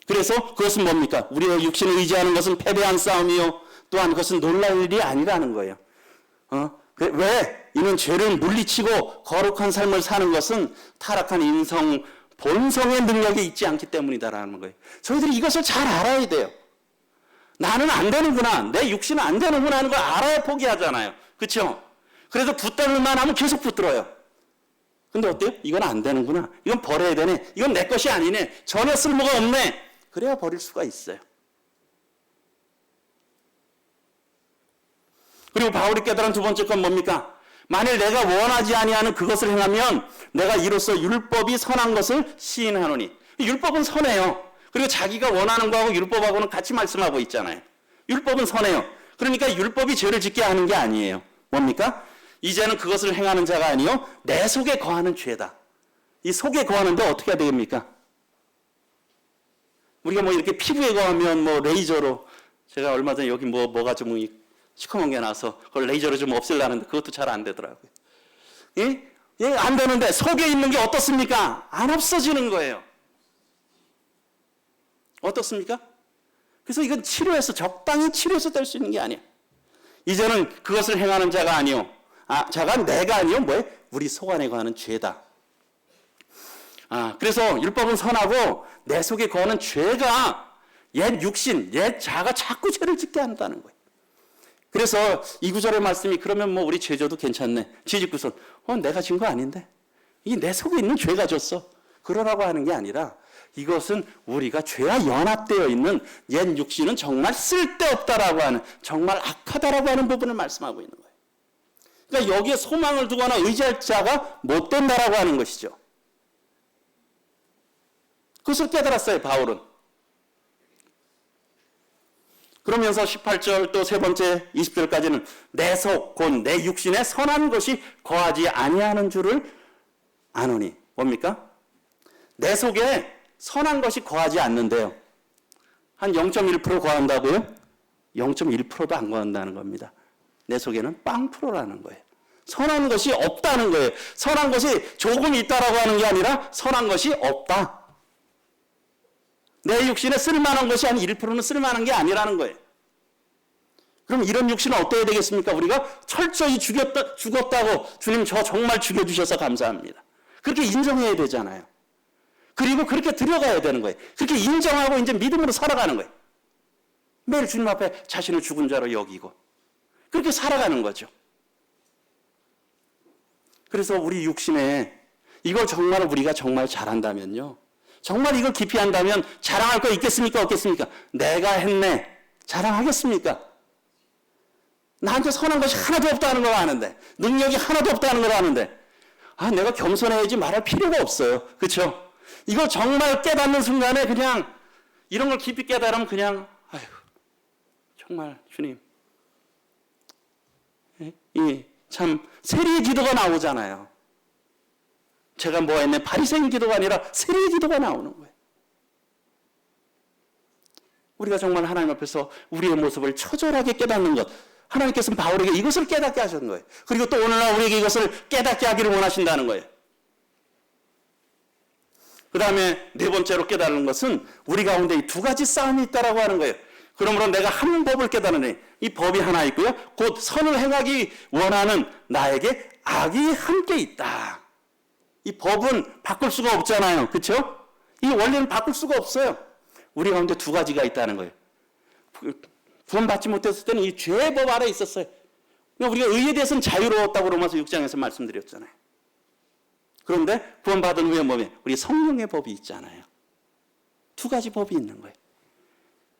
그래서 그것은 뭡니까? 우리의 육신을 의지하는 것은 패배한 싸움이요. 또한 그것은 놀랄 일이 아니라는 거예요. 왜? 이는 죄를 물리치고 거룩한 삶을 사는 것은 타락한 인성, 본성의 능력이 있지 않기 때문이다라는 거예요. 저희들이 이것을 잘 알아야 돼요. 나는 안 되는구나. 내 육신은 안 되는구나 하는 걸 알아야 포기하잖아요. 그렇죠? 그래서 붙들만 하면 계속 붙들어요. 근데 어때요? 이건 안 되는구나. 이건 버려야 되네. 이건 내 것이 아니네. 전혀 쓸모가 없네. 그래야 버릴 수가 있어요. 그리고 바울이 깨달은 두 번째 건 뭡니까? 만일 내가 원하지 아니하는 그것을 행하면 내가 이로써 율법이 선한 것을 시인하노니. 율법은 선해요. 그리고 자기가 원하는 거하고 율법하고는 같이 말씀하고 있잖아요. 율법은 선해요. 그러니까 율법이 죄를 짓게 하는 게 아니에요. 뭡니까? 이제는 그것을 행하는 자가 아니요 내 속에 거하는 죄다. 이 속에 거하는데 어떻게 해야 되겠습니까? 우리가 뭐 이렇게 피부에 거하면 뭐 레이저로, 제가 얼마 전에 여기 뭐가 좀 시커먼 게 나서 그걸 레이저로 좀 없애려는데 그것도 잘 안 되더라고요. 예? 예, 안 되는데 속에 있는 게 어떻습니까? 안 없어지는 거예요. 어떻습니까? 그래서 이건 치료해서, 적당히 치료해서 될 수 있는 게 아니야. 이제는 그것을 행하는 자가 아니요. 자가 내가 아니요. 뭐예요? 우리 속 안에 거하는 죄다. 그래서 율법은 선하고 내 속에 거하는 죄가 옛 육신, 옛 자가 자꾸 죄를 짓게 한다는 거예요. 그래서 이 구절의 말씀이 그러면 뭐 우리 죄져도 괜찮네. 죄 짓고선 내가 진 거 아닌데. 이게 내 속에 있는 죄가 졌어. 그러라고 하는 게 아니라 이것은 우리가 죄와 연합되어 있는 옛 육신은 정말 쓸데없다라고 하는, 정말 악하다라고 하는 부분을 말씀하고 있는 거예요. 그러니까 여기에 소망을 두거나 의지할 자가 못 된다라고 하는 것이죠. 그것을 깨달았어요, 바울은. 그러면서 18절 또 세 번째 20절까지는 내 속, 곧 내 육신에 선한 것이 거하지 아니하는 줄을 아노니. 뭡니까? 내 속에 선한 것이 거하지 않는데요. 한 0.1% 거한다고요? 0.1%도 안 거한다는 겁니다. 내 속에는 0%라는 거예요. 선한 것이 없다는 거예요. 선한 것이 조금 있다라고 하는 게 아니라 선한 것이 없다. 내 육신에 쓸만한 것이 한 1%는 쓸만한 게 아니라는 거예요. 그럼 이런 육신은 어때야 되겠습니까? 우리가 철저히 죽었다고 주님 저 정말 죽여주셔서 감사합니다. 그렇게 인정해야 되잖아요. 그리고 그렇게 들어가야 되는 거예요. 그렇게 인정하고 이제 믿음으로 살아가는 거예요. 매일 주님 앞에 자신을 죽은 자로 여기고 그렇게 살아가는 거죠. 그래서 우리 육신에 이걸 정말 우리가 정말 잘한다면요. 정말 이걸 깊이 한다면 자랑할 거 있겠습니까? 없겠습니까? 내가 했네. 자랑하겠습니까? 나한테 선한 것이 하나도 없다는 걸 아는데, 능력이 하나도 없다는 걸 아는데, 내가 겸손해야지 말할 필요가 없어요. 그렇죠? 이걸 정말 깨닫는 순간에 그냥 이런 걸 깊이 깨달으면 그냥 정말 주님 참 세리의 기도가 나오잖아요. 제가 뭐 했네? 바리새인 기도가 아니라 세리의 기도가 나오는 거예요. 우리가 정말 하나님 앞에서 우리의 모습을 처절하게 깨닫는 것, 하나님께서는 바울에게 이것을 깨닫게 하셨는 거예요. 그리고 또 오늘날 우리에게 이것을 깨닫게 하기를 원하신다는 거예요. 그 다음에 네 번째로 깨달은 것은 우리 가운데 이 두 가지 싸움이 있다라고 하는 거예요. 그러므로 내가 한 법을 깨달으니 이 법이 하나 있고요. 곧 선을 행하기 원하는 나에게 악이 함께 있다. 이 법은 바꿀 수가 없잖아요. 그렇죠? 이 원리는 바꿀 수가 없어요. 우리 가운데 두 가지가 있다는 거예요. 구원받지 못했을 때는 이 죄의 법 아래 있었어요. 우리가 의에 대해서는 자유로웠다고 로마서 6장에서 말씀드렸잖아요. 그런데 구원받은 후에 뭐예요? 우리 성령의 법이 있잖아요. 두 가지 법이 있는 거예요.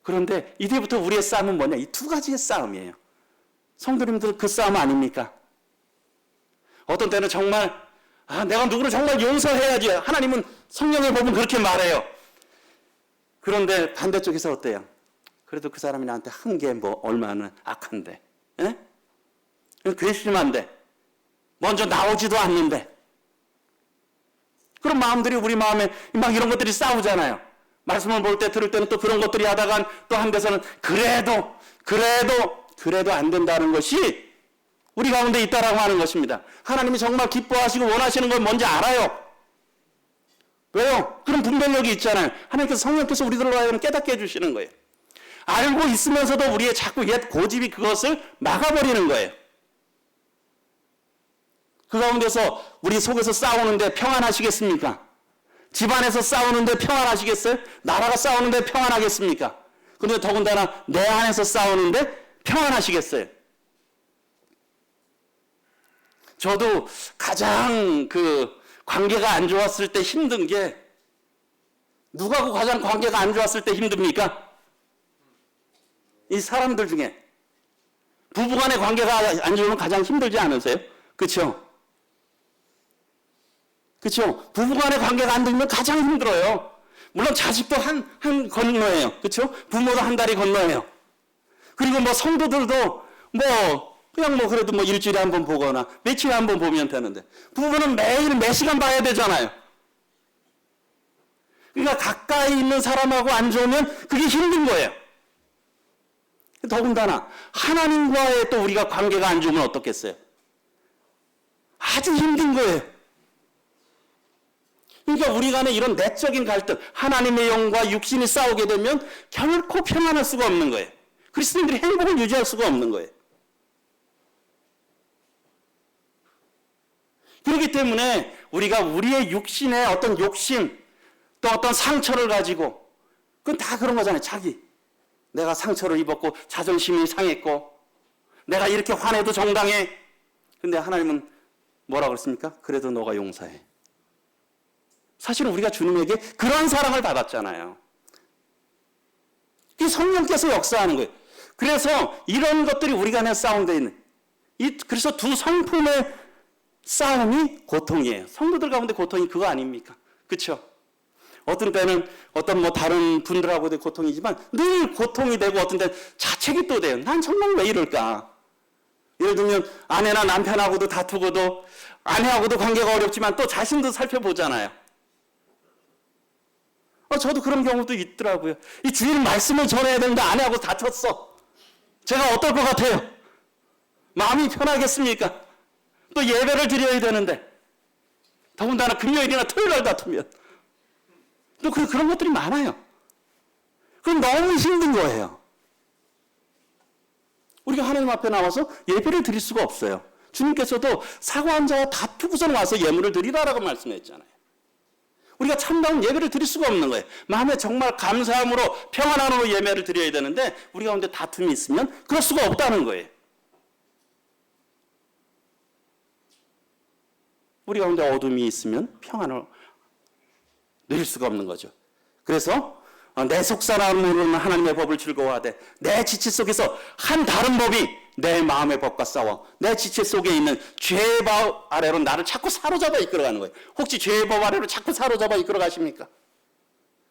그런데 이제부터 우리의 싸움은 뭐냐? 이 두 가지의 싸움이에요. 성도님들 그 싸움 아닙니까? 어떤 때는 정말 내가 누구를 정말 용서해야지. 하나님은 성령의 법은 그렇게 말해요. 그런데 반대쪽에서 어때요? 그래도 그 사람이 나한테 한 게 뭐 얼마나 악한데, 예? 괘씸한데, 먼저 나오지도 않는데. 그런 마음들이 우리 마음에 막 이런 것들이 싸우잖아요. 말씀을 볼 때 들을 때는 또 그런 것들이 하다간 또 한 데서는 그래도 안 된다는 것이 우리 가운데 있다라고 하는 것입니다. 하나님이 정말 기뻐하시고 원하시는 걸 뭔지 알아요. 왜요? 그런 분별력이 있잖아요. 하나님께서 성령께서 우리들로 하여금 깨닫게 해주시는 거예요. 알고 있으면서도 우리의 자꾸 옛 고집이 그것을 막아버리는 거예요. 그 가운데서 우리 속에서 싸우는데 평안하시겠습니까? 집안에서 싸우는데 평안하시겠어요? 나라가 싸우는데 평안하겠습니까? 그런데 더군다나 내 안에서 싸우는데 평안하시겠어요? 저도 가장 관계가 안 좋았을 때 힘든 게, 누구하고 가장 관계가 안 좋았을 때 힘듭니까? 이 사람들 중에 부부간의 관계가 안 좋으면 가장 힘들지 않으세요? 그렇죠? 그렇죠? 부부간의 관계가 안 되면 가장 힘들어요. 물론 자식도 한 건너예요. 그렇죠? 부모도 한 다리 건너예요. 그리고 뭐 성도들도 그냥 그래도 일주일에 한 번 보거나 며칠에 한 번 보면 되는데 부부는 매일 몇 시간 봐야 되잖아요. 그러니까 가까이 있는 사람하고 안 좋으면 그게 힘든 거예요. 더군다나 하나님과의 또 우리가 관계가 안 좋으면 어떻겠어요? 아주 힘든 거예요. 그러니까 우리 간에 이런 내적인 갈등, 하나님의 영과 육신이 싸우게 되면 결코 평안할 수가 없는 거예요. 그리스도인들이 행복을 유지할 수가 없는 거예요. 그렇기 때문에 우리가 우리의 육신의 어떤 욕심, 또 어떤 상처를 가지고, 그건 다 그런 거잖아요. 내가 상처를 입었고 자존심이 상했고 내가 이렇게 화내도 정당해. 근데 하나님은 뭐라 그랬습니까? 그래도 너가 용서해. 사실은 우리가 주님에게 그런 사랑을 받았잖아요. 이 성령께서 역사하는 거예요. 그래서 이런 것들이 우리 간에 싸움되어 있는 그래서 두 성품의 싸움이 고통이에요. 성도들 가운데 고통이 그거 아닙니까? 그렇죠? 어떤 때는 다른 분들하고도 고통이지만 늘 고통이 되고 어떤 때는 자책이 또 돼요. 난 정말 왜 이럴까? 예를 들면 아내나 남편하고도 다투고도 아내하고도 관계가 어렵지만 또 자신도 살펴보잖아요. 저도 그런 경우도 있더라고요. 이 주일 말씀을 전해야 되는데 아내하고 다퉜어. 제가 어떨 것 같아요? 마음이 편하겠습니까? 또 예배를 드려야 되는데 더군다나 금요일이나 토요일날 다투면 또 그런 것들이 많아요. 그럼 너무 힘든 거예요. 우리가 하나님 앞에 나와서 예배를 드릴 수가 없어요. 주님께서도 사고한 자와 다투고선 와서 예물을 드리라라고 말씀했잖아요. 우리가 참다운 예배를 드릴 수가 없는 거예요. 마음에 정말 감사함으로 평안함으로 예배를 드려야 되는데 우리 가운데 다툼이 있으면 그럴 수가 없다는 거예요. 우리 가운데 어둠이 있으면 평안을 누릴 수가 없는 거죠. 그래서 내 속사람으로는 하나님의 법을 즐거워하되 내 지체 속에서 한 다른 법이 내 마음의 법과 싸워 내 지체 속에 있는 죄의 법 아래로 나를 자꾸 사로잡아 이끌어가는 거예요. 혹시 죄의 법 아래로 자꾸 사로잡아 이끌어가십니까?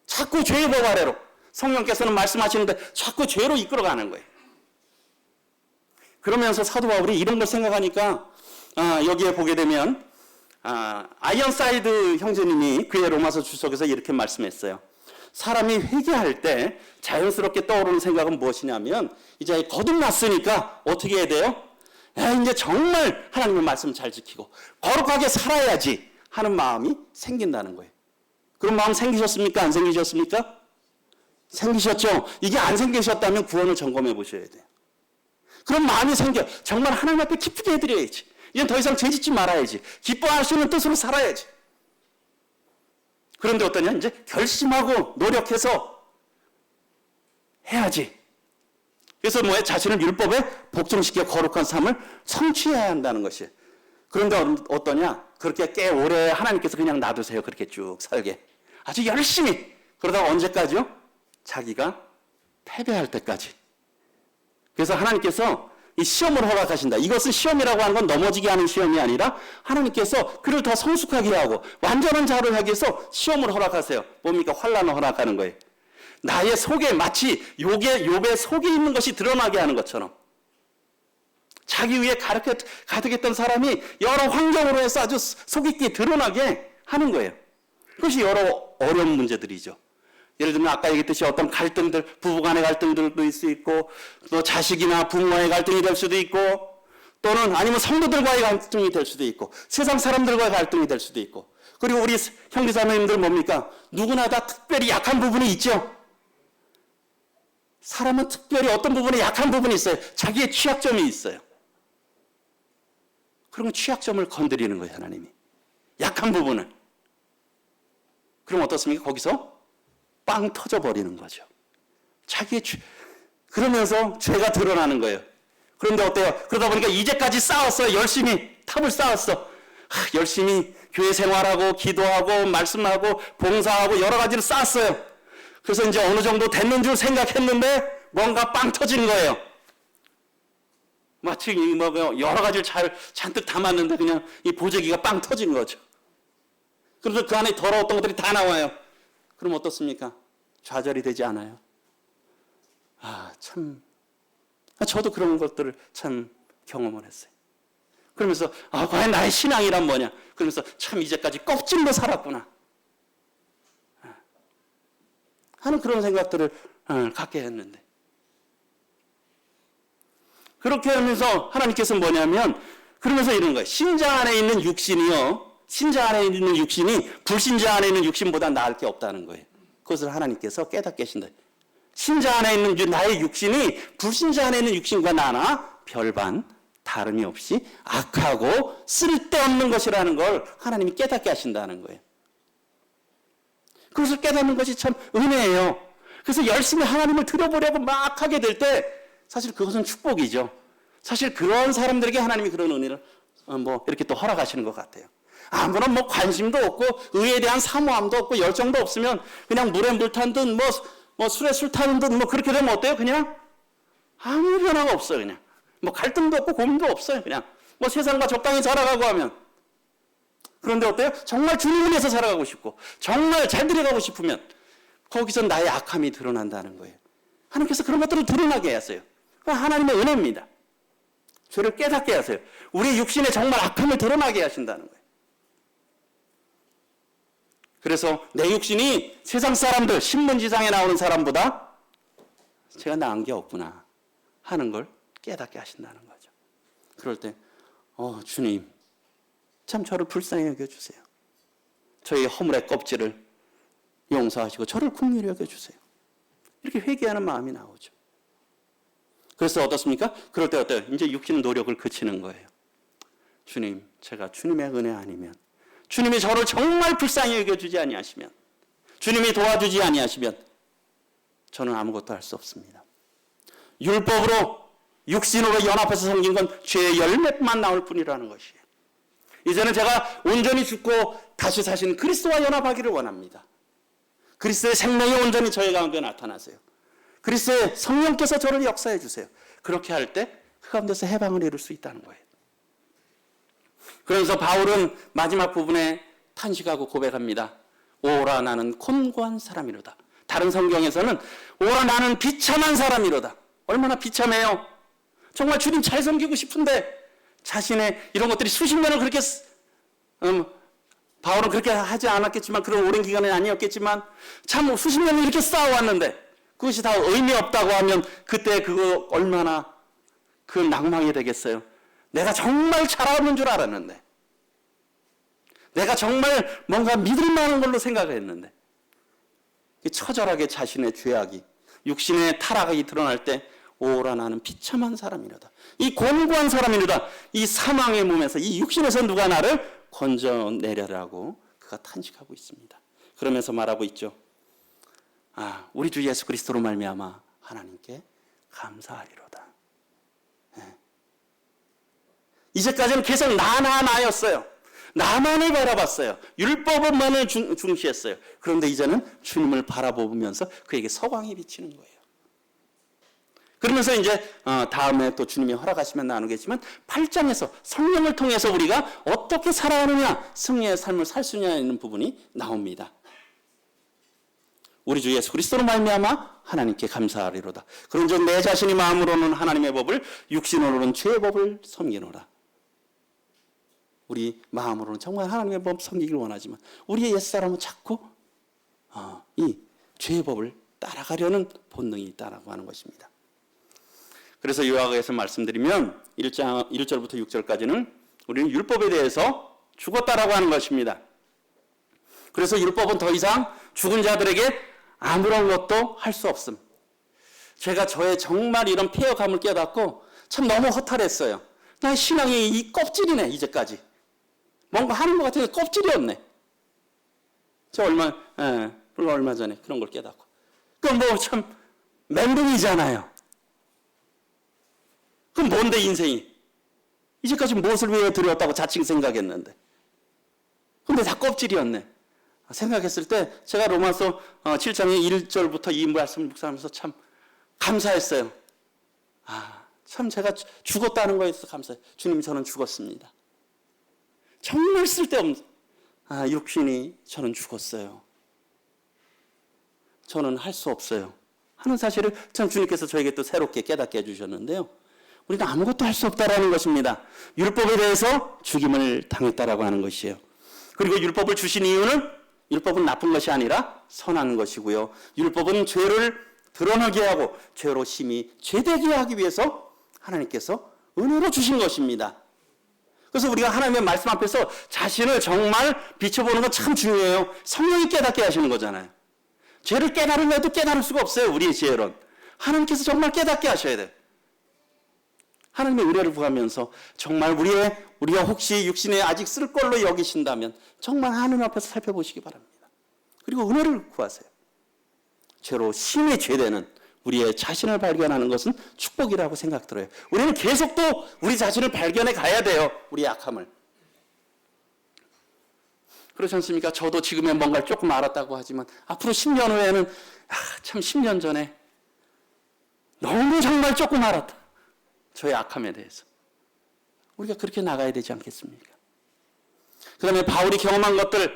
자꾸 죄의 법 아래로 성령께서는 말씀하시는데 자꾸 죄로 이끌어가는 거예요. 그러면서 사도 바울이 이런 걸 생각하니까 여기에 보게 되면 아이언사이드 형제님이 그의 로마서 주석에서 이렇게 말씀했어요. 사람이 회개할 때 자연스럽게 떠오르는 생각은 무엇이냐면 이제 거듭났으니까 어떻게 해야 돼요? 이제 정말 하나님의 말씀 잘 지키고 거룩하게 살아야지 하는 마음이 생긴다는 거예요. 그런 마음 생기셨습니까? 안 생기셨습니까? 생기셨죠? 이게 안 생기셨다면 구원을 점검해 보셔야 돼요. 그런 마음이 생겨 정말 하나님 앞에 기쁘게 해드려야지. 이젠 더 이상 죄짓지 말아야지. 기뻐하시는 뜻으로 살아야지. 그런데 어떠냐? 이제 결심하고 노력해서 해야지. 그래서 자신을 율법에 복종시켜 거룩한 삶을 성취해야 한다는 것이에요. 그런데 어떠냐? 그렇게 꽤 오래 하나님께서 그냥 놔두세요. 그렇게 쭉 살게. 아주 열심히. 그러다가 언제까지요? 자기가 패배할 때까지. 그래서 하나님께서 이 시험을 허락하신다. 이것은 시험이라고 하는 건 넘어지게 하는 시험이 아니라 하나님께서 그를 더 성숙하게 하고 완전한 자로 하기 위해서 시험을 허락하세요. 뭡니까? 환난을 허락하는 거예요. 나의 속에 마치 욥의 속에 있는 것이 드러나게 하는 것처럼 자기 위에 가득했던 사람이 여러 환경으로 해서 아주 속 있게 드러나게 하는 거예요. 그것이 여러 어려운 문제들이죠. 예를 들면 아까 얘기했듯이 어떤 갈등들, 부부간의 갈등들도 있을 수 있고 또 자식이나 부모와의 갈등이 될 수도 있고 또는 아니면 성도들과의 갈등이 될 수도 있고 세상 사람들과의 갈등이 될 수도 있고 그리고 우리 형제자매님들 뭡니까? 누구나 다 특별히 약한 부분이 있죠. 사람은 특별히 어떤 부분에 약한 부분이 있어요. 자기의 취약점이 있어요. 그러면 취약점을 건드리는 거예요. 하나님이. 약한 부분을. 그럼 어떻습니까? 거기서 빵 터져버리는 거죠. 그러면서 죄가 드러나는 거예요. 그런데 어때요? 그러다 보니까 이제까지 싸웠어요. 열심히 탑을 쌓았어. 열심히 교회 생활하고 기도하고 말씀하고 봉사하고 여러 가지를 쌓았어요. 그래서 이제 어느 정도 됐는 줄 생각했는데 뭔가 빵 터진 거예요. 마치 여러 가지를 잔뜩 담았는데 그냥 이 보재기가 빵 터진 거죠. 그래서 그 안에 더러웠던 것들이 다 나와요. 그럼 어떻습니까? 좌절이 되지 않아요? 참, 저도 그런 것들을 참 경험을 했어요. 그러면서 과연 나의 신앙이란 뭐냐? 그러면서 참 이제까지 껍질로 살았구나 하는 그런 생각들을 갖게 했는데, 그렇게 하면서 하나님께서 뭐냐면, 그러면서 이런 거예요. 신자 안에 있는 육신이요, 신자 안에 있는 육신이 불신자 안에 있는 육신보다 나을 게 없다는 거예요. 그것을 하나님께서 깨닫게 하신다. 신자 안에 있는 나의 육신이 불신자 안에 있는 육신과 나나 별반 다름이 없이 악하고 쓸데없는 것이라는 걸 하나님이 깨닫게 하신다는 거예요. 그것을 깨닫는 것이 참 은혜예요. 그래서 열심히 하나님을 들어보려고 막 하게 될 때 사실 그것은 축복이죠. 사실 그런 사람들에게 하나님이 그런 은혜를 이렇게 또 허락하시는 것 같아요. 아무런 관심도 없고 의에 대한 사모함도 없고 열정도 없으면 그냥 물에 물 탄 듯 술에 술 타는 듯 그렇게 되면 어때요? 그냥 아무 변화가 없어요. 그냥 갈등도 없고 고민도 없어요. 그냥 세상과 적당히 살아가고 하면. 그런데 어때요? 정말 주님을 위해서 살아가고 싶고 정말 잘 들어가고 싶으면 거기서 나의 악함이 드러난다는 거예요. 하나님께서 그런 것들을 드러나게 하세요. 하나님의 은혜입니다. 죄를 깨닫게 하세요. 우리 육신에 정말 악함을 드러나게 하신다는 거예요. 그래서 내 육신이 세상 사람들, 신문지상에 나오는 사람보다 제가 나은 게 없구나 하는 걸 깨닫게 하신다는 거죠. 그럴 때 주님 참 저를 불쌍히 여겨주세요. 저희 허물의 껍질을 용서하시고 저를 긍휼히 여겨주세요. 이렇게 회개하는 마음이 나오죠. 그래서 어떻습니까? 그럴 때 어때요? 이제 육신의 노력을 그치는 거예요. 주님, 제가 주님의 은혜 아니면, 주님이 저를 정말 불쌍히 여겨주지 아니하시면, 주님이 도와주지 아니하시면 저는 아무것도 할 수 없습니다. 율법으로 육신으로 연합해서 생긴 건 죄의 열매만 나올 뿐이라는 것이에요. 이제는 제가 온전히 죽고 다시 사신 그리스도와 연합하기를 원합니다. 그리스도의 생명이 온전히 저희 가운데 나타나세요. 그리스도의 성령께서 저를 역사해 주세요. 그렇게 할 때 그 가운데서 해방을 이룰 수 있다는 거예요. 그래서 바울은 마지막 부분에 탄식하고 고백합니다. 오라 나는 곤고한 사람이로다. 다른 성경에서는 오라 나는 비참한 사람이로다. 얼마나 비참해요. 정말 주님 잘 섬기고 싶은데 자신의 이런 것들이 수십 년을 그렇게 바울은 그렇게 하지 않았겠지만 그런 오랜 기간은 아니었겠지만 참 수십 년을 이렇게 쌓아왔는데 그것이 다 의미 없다고 하면 그때 그거 얼마나 그 낭망이 되겠어요. 내가 정말 잘하는 줄 알았는데 내가 정말 뭔가 믿을 만한 걸로 생각을 했는데 처절하게 자신의 죄악이 육신의 타락이 드러날 때 오라 나는 비참한 사람이로다. 이 곤고한 사람이로다. 이 사망의 몸에서 이 육신에서 누가 나를 건져내려라고 그가 탄식하고 있습니다. 그러면서 말하고 있죠. 우리 주 예수 그리스도로 말미암아 하나님께 감사하리로다. 네. 이제까지는 계속 나였어요. 나만을 바라봤어요. 율법만을 중시했어요. 그런데 이제는 주님을 바라보면서 그에게 서광이 비치는 거예요. 그러면서 이제 다음에 또 주님이 허락하시면 나누겠지만 8장에서 성령을 통해서 우리가 어떻게 살아가느냐, 승리의 삶을 살 수 있냐는 부분이 나옵니다. 우리 주 예수 그리스도로 말미암아 하나님께 감사하리로다. 그런즉 내 자신이 마음으로는 하나님의 법을, 육신으로는 죄의 법을 섬기노라. 우리 마음으로는 정말 하나님의 법 섬기길 원하지만 우리의 옛사람은 자꾸 이 죄의 법을 따라가려는 본능이 있다라고 하는 것입니다. 그래서 요약해서 말씀드리면 1장 1절부터 6절까지는 우리는 율법에 대해서 죽었다라고 하는 것입니다. 그래서 율법은 더 이상 죽은 자들에게 아무런 것도 할 수 없음. 제가 저의 정말 이런 폐역함을 깨닫고 참 너무 허탈했어요. 나 신앙이 이 껍질이네 이제까지. 뭔가 하는 것 같은데 껍질이었네. 불과 얼마 전에 그런 걸 깨닫고. 그럼 참 멘붕이잖아요. 그럼 뭔데 인생이? 이제까지 무엇을 위해 드렸다고 자칭 생각했는데. 근데 다 껍질이었네. 생각했을 때 제가 로마서 7장의 1절부터 이 말씀을 묵상하면서 참 감사했어요. 참 제가 죽었다는 거에 있어서 감사해요. 주님 저는 죽었습니다. 정말 쓸데없는 육신이 저는 죽었어요. 저는 할 수 없어요 하는 사실을 참 주님께서 저에게 또 새롭게 깨닫게 해주셨는데요. 우리는 아무것도 할 수 없다라는 것입니다. 율법에 대해서 죽임을 당했다라고 하는 것이에요. 그리고 율법을 주신 이유는 율법은 나쁜 것이 아니라 선한 것이고요. 율법은 죄를 드러나게 하고 죄로 심히 죄되게 하기 위해서 하나님께서 은혜로 주신 것입니다. 그래서 우리가 하나님의 말씀 앞에서 자신을 정말 비춰보는 건 참 중요해요. 성령이 깨닫게 하시는 거잖아요. 죄를 깨달으려 해도 깨달을 수가 없어요. 우리의 지혜론. 하나님께서 정말 깨닫게 하셔야 돼요. 하나님의 은혜를 구하면서 정말 우리가 혹시 육신에 아직 쓸 걸로 여기신다면 정말 하나님 앞에서 살펴보시기 바랍니다. 그리고 은혜를 구하세요. 죄로 심히 죄되는 우리의 자신을 발견하는 것은 축복이라고 생각 들어요. 우리는 계속 또 우리 자신을 발견해 가야 돼요. 우리의 악함을. 그렇지 않습니까? 저도 지금의 뭔가를 조금 알았다고 하지만 앞으로 10년 후에는 참 10년 전에 너무 정말 조금 알았다. 저의 악함에 대해서. 우리가 그렇게 나가야 되지 않겠습니까? 그 다음에 바울이 경험한 것들,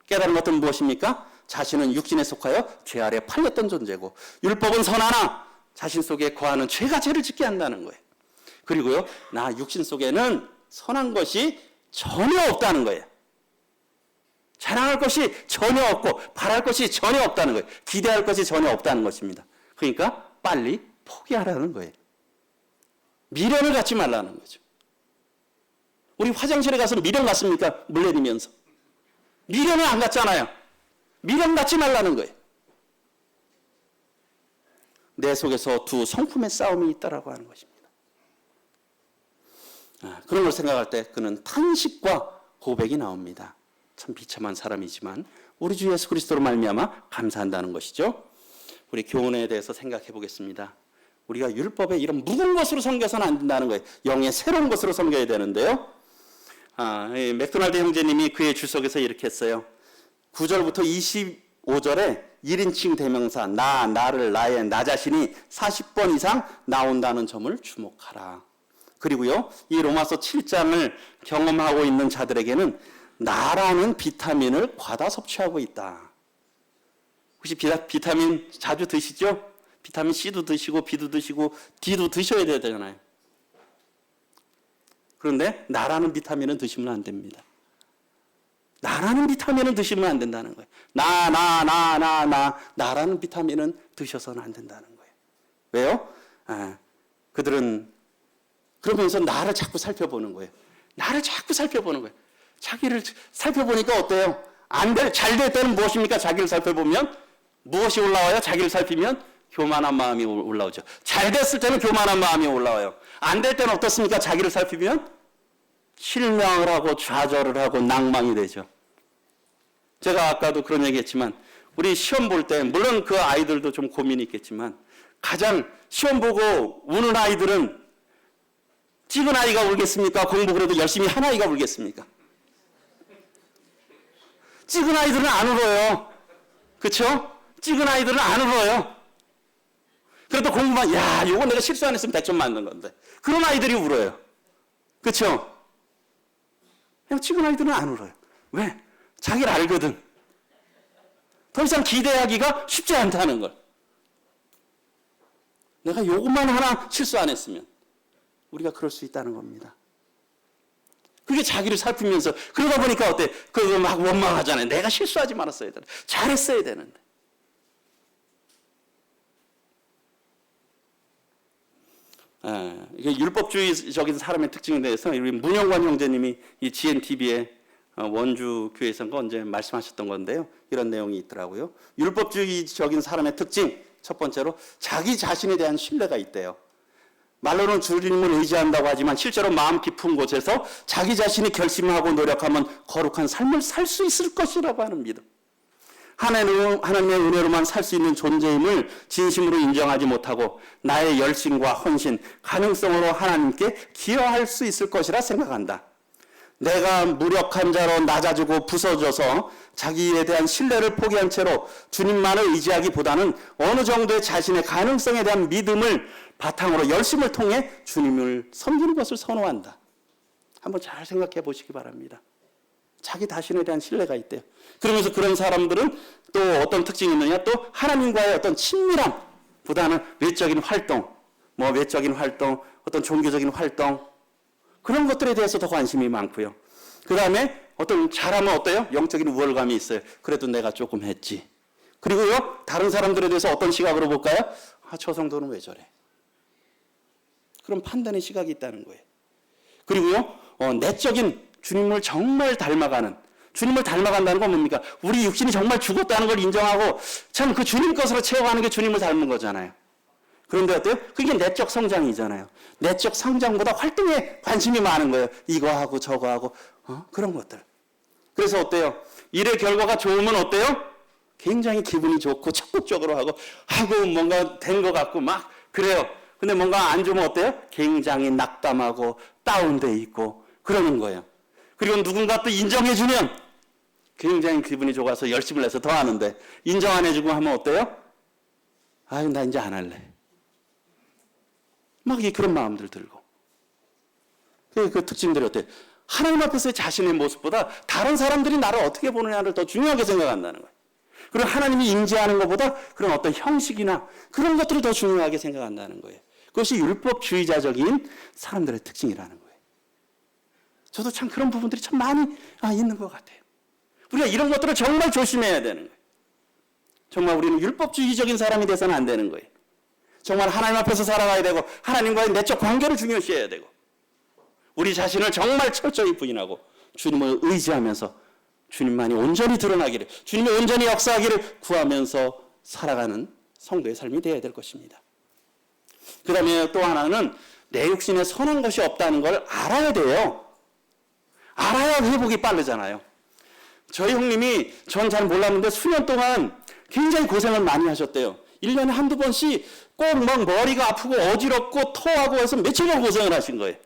깨달은 것들은 무엇입니까? 자신은 육신에 속하여 죄 아래 팔렸던 존재고 율법은 선하나 자신 속에 거하는 죄가 죄를 짓게 한다는 거예요. 그리고요, 나 육신 속에는 선한 것이 전혀 없다는 거예요. 자랑할 것이 전혀 없고 바랄 것이 전혀 없다는 거예요. 기대할 것이 전혀 없다는 것입니다. 그러니까 빨리 포기하라는 거예요. 미련을 갖지 말라는 거죠. 우리 화장실에 가서 미련 갖습니까? 물 내리면서. 미련을 안 갖잖아요. 미련 갖지 말라는 거예요. 내 속에서 두 성품의 싸움이 있다라고 하는 것입니다. 그런 걸 생각할 때 그는 탄식과 고백이 나옵니다. 참 비참한 사람이지만 우리 주 예수 그리스도로 말미암아 감사한다는 것이죠. 우리 교훈에 대해서 생각해 보겠습니다. 우리가 율법에 이런 묵은 것으로 섬겨서는 안 된다는 거예요. 영의 새로운 것으로 섬겨야 되는데요. 맥도날드 형제님이 그의 주석에서 이렇게 했어요. 9절부터 25절에 1인칭 대명사 나, 나를, 나의, 나 자신이 40번 이상 나온다는 점을 주목하라. 그리고요, 이 로마서 7장을 경험하고 있는 자들에게는 나라는 비타민을 과다 섭취하고 있다. 혹시 비타민 자주 드시죠? 비타민 C도 드시고 B도 드시고 D도 드셔야 되잖아요. 그런데 나라는 비타민은 드시면 안 됩니다. 나라는 비타민은 드시면 안 된다는 거예요. 나라는 비타민은 드셔서는 안 된다는 거예요. 왜요? 그들은 그러면서 나를 자꾸 살펴보는 거예요. 나를 자꾸 살펴보는 거예요. 자기를 살펴보니까 어때요? 잘 될 때는 무엇입니까? 자기를 살펴보면 무엇이 올라와요? 자기를 살피면 교만한 마음이 올라오죠. 잘 됐을 때는 교만한 마음이 올라와요. 안 될 때는 어떻습니까? 자기를 살피면 실망을 하고 좌절을 하고 낭망이 되죠. 제가 아까도 그런 얘기했지만 우리 시험 볼 때 물론 그 아이들도 좀 고민이 있겠지만 가장 시험 보고 우는 아이들은 찍은 아이가 울겠습니까? 공부 그래도 열심히 한 아이가 울겠습니까? 찍은 아이들은 안 울어요. 그렇죠? 찍은 아이들은 안 울어요. 그래도 공부만 이거 내가 실수 안 했으면 100점 맞는 건데 그런 아이들이 울어요. 그렇죠? 그냥 찍은 아이들은 안 울어요. 왜? 자기를 알거든. 더 이상 기대하기가 쉽지 않다는 걸. 내가 요것만 하나 실수 안 했으면 우리가 그럴 수 있다는 겁니다. 그게 자기를 살피면서 그러다 보니까 어때? 그거 막 원망하잖아요. 내가 실수하지 말았어야 되는데 잘했어야 되는데. 이게 율법주의적인 사람의 특징에 대해서 우리 문영관 형제님이 이 GNTV에 원주 교회에서인가 언제 말씀하셨던 건데요. 이런 내용이 있더라고요. 율법주의적인 사람의 특징 첫 번째로 자기 자신에 대한 신뢰가 있대요. 말로는 주님을 의지한다고 하지만 실제로 마음 깊은 곳에서 자기 자신이 결심하고 노력하면 거룩한 삶을 살 수 있을 것이라고 하는 믿음. 하나님의 은혜로만 살 수 있는 존재임을 진심으로 인정하지 못하고 나의 열심과 헌신, 가능성으로 하나님께 기여할 수 있을 것이라 생각한다. 내가 무력한 자로 낮아지고 부서져서 자기에 대한 신뢰를 포기한 채로 주님만을 의지하기보다는 어느 정도의 자신의 가능성에 대한 믿음을 바탕으로 열심을 통해 주님을 섬기는 것을 선호한다. 한번 잘 생각해 보시기 바랍니다. 자기 자신에 대한 신뢰가 있대요. 그러면서 그런 사람들은 또 어떤 특징이 있느냐? 또 하나님과의 어떤 친밀함보다는 외적인 활동, 외적인 활동, 어떤 종교적인 활동, 그런 것들에 대해서 더 관심이 많고요. 그 다음에 어떤 잘하면 어때요? 영적인 우월감이 있어요. 그래도 내가 조금 했지. 그리고요, 다른 사람들에 대해서 어떤 시각으로 볼까요? 저 성도는 왜 저래? 그런 판단의 시각이 있다는 거예요. 그리고요, 내적인 주님을 정말 닮아가는, 주님을 닮아간다는 건 뭡니까? 우리 육신이 정말 죽었다는 걸 인정하고 참 그 주님 것으로 채워가는 게 주님을 닮은 거잖아요. 그런데 어때요? 그게 내적 성장이잖아요. 내적 성장보다 활동에 관심이 많은 거예요. 이거 하고 저거 하고 그런 것들. 그래서 어때요? 일의 결과가 좋으면 어때요? 굉장히 기분이 좋고 적극적으로 하고 뭔가 된 것 같고 막 그래요. 근데 뭔가 안 좋으면 어때요? 굉장히 낙담하고 다운돼 있고 그러는 거예요. 그리고 누군가 또 인정해주면 굉장히 기분이 좋아서 열심을 내서 더 하는데 인정 안 해주고 하면 어때요? 아유, 나 이제 안 할래. 막 그런 마음들 들고. 그 특징들이 어때요? 하나님 앞에서의 자신의 모습보다 다른 사람들이 나를 어떻게 보느냐를 더 중요하게 생각한다는 거예요. 그리고 하나님이 임재하는 것보다 그런 어떤 형식이나 그런 것들을 더 중요하게 생각한다는 거예요. 그것이 율법주의자적인 사람들의 특징이라는 거예요. 저도 참 그런 부분들이 참 많이 있는 것 같아요. 우리가 이런 것들을 정말 조심해야 되는 거예요. 정말 우리는 율법주의적인 사람이 돼서는 안 되는 거예요. 정말 하나님 앞에서 살아가야 되고 하나님과의 내적 관계를 중요시해야 되고 우리 자신을 정말 철저히 부인하고 주님을 의지하면서 주님만이 온전히 드러나기를, 주님이 온전히 역사하기를 구하면서 살아가는 성도의 삶이 되어야 될 것입니다. 그 다음에 또 하나는 내 육신에 선한 것이 없다는 걸 알아야 돼요. 알아야 회복이 빠르잖아요. 저희 형님이 전 잘 몰랐는데 수년 동안 굉장히 고생을 많이 하셨대요. 1년에 한두 번씩 꼭 막 머리가 아프고 어지럽고 토하고 해서 며칠간 고생을 하신 거예요.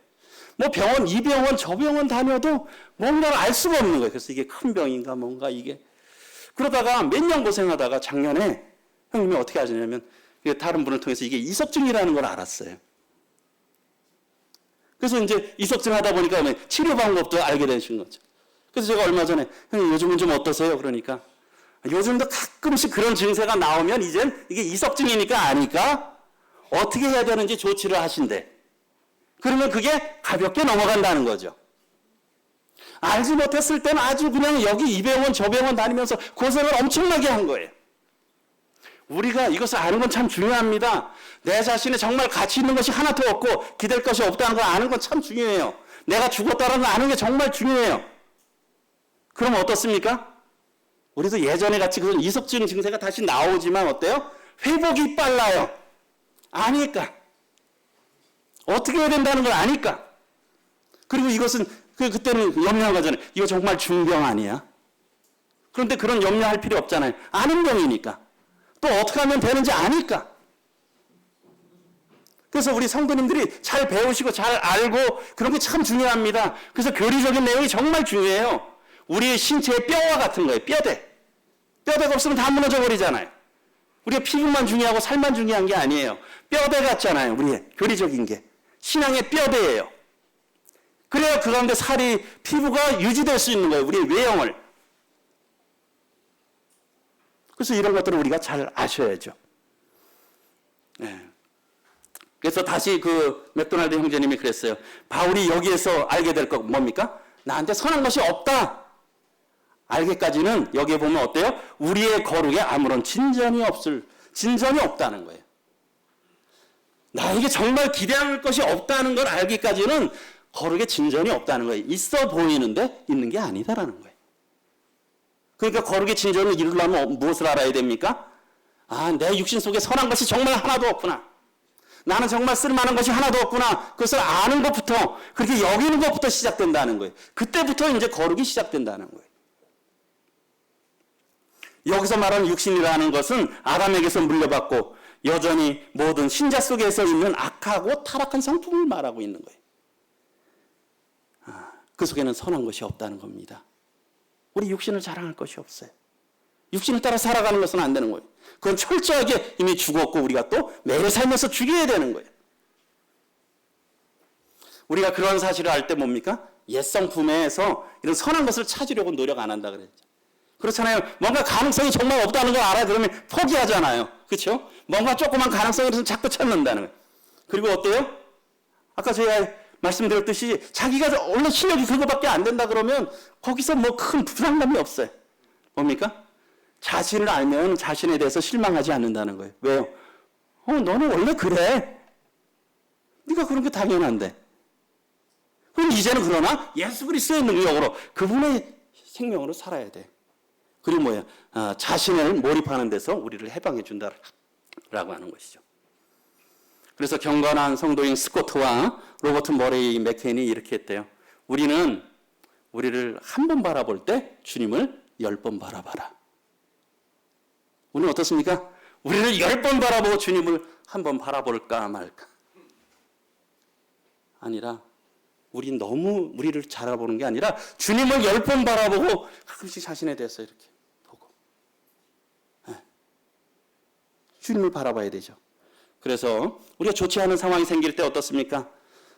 병원, 이 병원, 저 병원 다녀도 뭔가를 알 수가 없는 거예요. 그래서 이게 큰 병인가 뭔가 이게. 그러다가 몇 년 고생하다가 작년에 형님이 어떻게 하시냐면 다른 분을 통해서 이게 이석증이라는 걸 알았어요. 그래서 이제 이석증 하다 보니까 치료 방법도 알게 되신 거죠. 그래서 제가 얼마 전에 형님 요즘은 좀 어떠세요? 그러니까 요즘도 가끔씩 그런 증세가 나오면 이젠 이게 이석증이니까 아니까 어떻게 해야 되는지 조치를 하신대. 그러면 그게 가볍게 넘어간다는 거죠. 알지 못했을 때는 아주 그냥 여기 이 병원 저 병원 다니면서 고생을 엄청나게 한 거예요. 우리가 이것을 아는 건 참 중요합니다. 내 자신에 정말 가치 있는 것이 하나도 없고 기댈 것이 없다는 걸 아는 건 참 중요해요. 내가 죽었다는 걸 아는 게 정말 중요해요. 그럼 어떻습니까? 우리도 예전에 같이 그런 이석증 증세가 다시 나오지만 어때요? 회복이 빨라요. 아니까. 어떻게 해야 된다는 걸 아니까. 그리고 이것은 그때는 염려한 거잖아요. 이거 정말 중병 아니야? 그런데 그런 염려할 필요 없잖아요. 아는 병이니까. 또 어떻게 하면 되는지 아니까. 그래서 우리 성도님들이 잘 배우시고 잘 알고 그런 게 참 중요합니다. 그래서 교리적인 내용이 정말 중요해요. 우리의 신체의 뼈와 같은 거예요. 뼈대. 뼈대가 없으면 다 무너져 버리잖아요. 우리가 피부만 중요하고 살만 중요한 게 아니에요. 뼈대 같잖아요. 우리의 교리적인 게. 신앙의 뼈대예요. 그래야 그 가운데 살이, 피부가 유지될 수 있는 거예요. 우리의 외형을. 그래서 이런 것들을 우리가 잘 아셔야죠. 네. 그래서 다시 맥도날드 형제님이 그랬어요. 바울이 여기에서 알게 될 거 뭡니까? 나한테 선한 것이 없다. 알기까지는 여기에 보면 어때요? 우리의 거룩에 아무런 진전이 없다는 거예요. 나에게 정말 기대할 것이 없다는 걸 알기까지는 거룩에 진전이 없다는 거예요. 있어 보이는데 있는 게 아니다라는 거예요. 그러니까 거룩의 진전을 이루려면 무엇을 알아야 됩니까? 내 육신 속에 선한 것이 정말 하나도 없구나. 나는 정말 쓸만한 것이 하나도 없구나. 그것을 아는 것부터, 그렇게 여기는 것부터 시작된다는 거예요. 그때부터 이제 거룩이 시작된다는 거예요. 여기서 말하는 육신이라는 것은 아담에게서 물려받고 여전히 모든 신자 속에서 있는 악하고 타락한 성품을 말하고 있는 거예요. 그 속에는 선한 것이 없다는 겁니다. 우리 육신을 자랑할 것이 없어요. 육신을 따라 살아가는 것은 안 되는 거예요. 그건 철저하게 이미 죽었고 우리가 또 매일 살면서 죽여야 되는 거예요. 우리가 그런 사실을 알 때 뭡니까? 옛성품에서 이런 선한 것을 찾으려고 노력 안 한다 그랬죠. 그렇잖아요. 뭔가 가능성이 정말 없다는 걸 알아야 그러면 포기하잖아요. 그렇죠? 뭔가 조그만 가능성을 자꾸 찾는다는 거예요. 그리고 어때요? 아까 제가 말씀드렸듯이 자기가 원래 실력이 그거밖에 안 된다 그러면 거기서 뭐 큰 부담감이 없어요. 뭡니까? 자신을 알면 자신에 대해서 실망하지 않는다는 거예요. 왜요? 너는 원래 그래. 네가 그런 게 당연한데. 그럼 이제는 그러나 예수 그리스도의 능력으로 그분의 생명으로 살아야 돼. 그리고 뭐야? 자신을 몰입하는 데서 우리를 해방해 준다라고 하는 것이죠. 그래서 경건한 성도인 스코트와 로버트 머레이 맥케인이 이렇게 했대요. 우리는 우리를 한 번 바라볼 때 주님을 10번 바라봐라. 우리는 어떻습니까? 우리를 10번 바라보고 주님을 한 번 바라볼까 말까. 아니라 우리 너무 우리를 바라보는 게 아니라 주님을 10번 바라보고 가끔씩 자신에 대해서 이렇게 보고 주님을 바라봐야 되죠. 그래서 우리가 좋지 않은 상황이 생길 때 어떻습니까?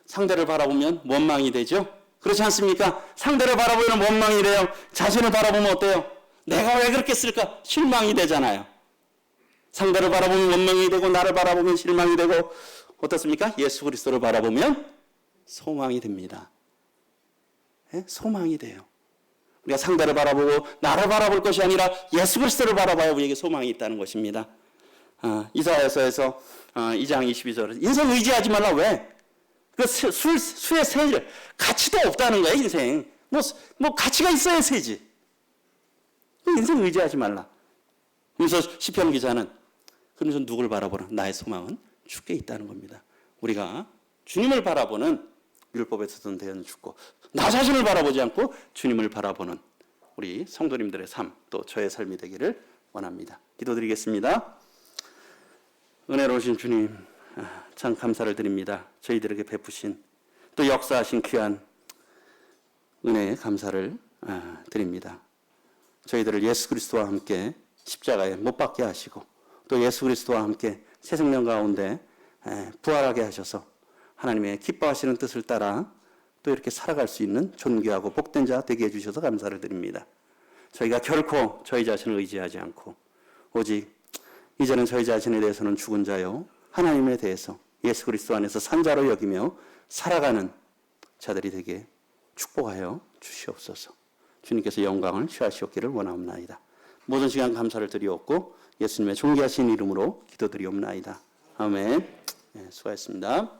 상대를 바라보면 원망이 되죠. 그렇지 않습니까? 상대를 바라보면 원망이 돼요. 자신을 바라보면 어때요? 내가 왜 그렇게 쓸까? 실망이 되잖아요. 상대를 바라보면 원망이 되고 나를 바라보면 실망이 되고 어떻습니까? 예수 그리스도를 바라보면 소망이 됩니다. 네? 소망이 돼요. 우리가 상대를 바라보고 나를 바라볼 것이 아니라 예수 그리스도를 바라봐야 우리에게 소망이 있다는 것입니다. 이사야서에서 2장 22절에 인생 의지하지 말라. 왜? 그 수의 세질 가치도 없다는 거예요. 인생 뭐 가치가 있어야 세지. 인생 의지하지 말라. 그래서 시편 기자는 그러면서 누굴 바라보라? 나의 소망은 주께 있다는 겁니다. 우리가 주님을 바라보는 율법에서든 대한 죽고 나 자신을 바라보지 않고 주님을 바라보는 우리 성도님들의 삶, 또 저의 삶이 되기를 원합니다. 기도드리겠습니다. 은혜로우신 주님, 참 감사를 드립니다. 저희들에게 베푸신 또 역사하신 귀한 은혜에 감사를 드립니다. 저희들을 예수 그리스도와 함께 십자가에 못 박게 하시고 또 예수 그리스도와 함께 새 생명 가운데 부활하게 하셔서 하나님의 기뻐하시는 뜻을 따라 또 이렇게 살아갈 수 있는 존귀하고 복된 자 되게 해주셔서 감사를 드립니다. 저희가 결코 저희 자신을 의지하지 않고 오직 이제는 저희 자신에 대해서는 죽은 자요 하나님에 대해서 예수 그리스도 안에서 산 자로 여기며 살아가는 자들이 되게 축복하여 주시옵소서. 주님께서 영광을 취하시옵기를 원하옵나이다. 모든 시간 감사를 드리옵고 예수님의 존귀하신 이름으로 기도드리옵나이다. 아멘. 네, 수고하셨습니다.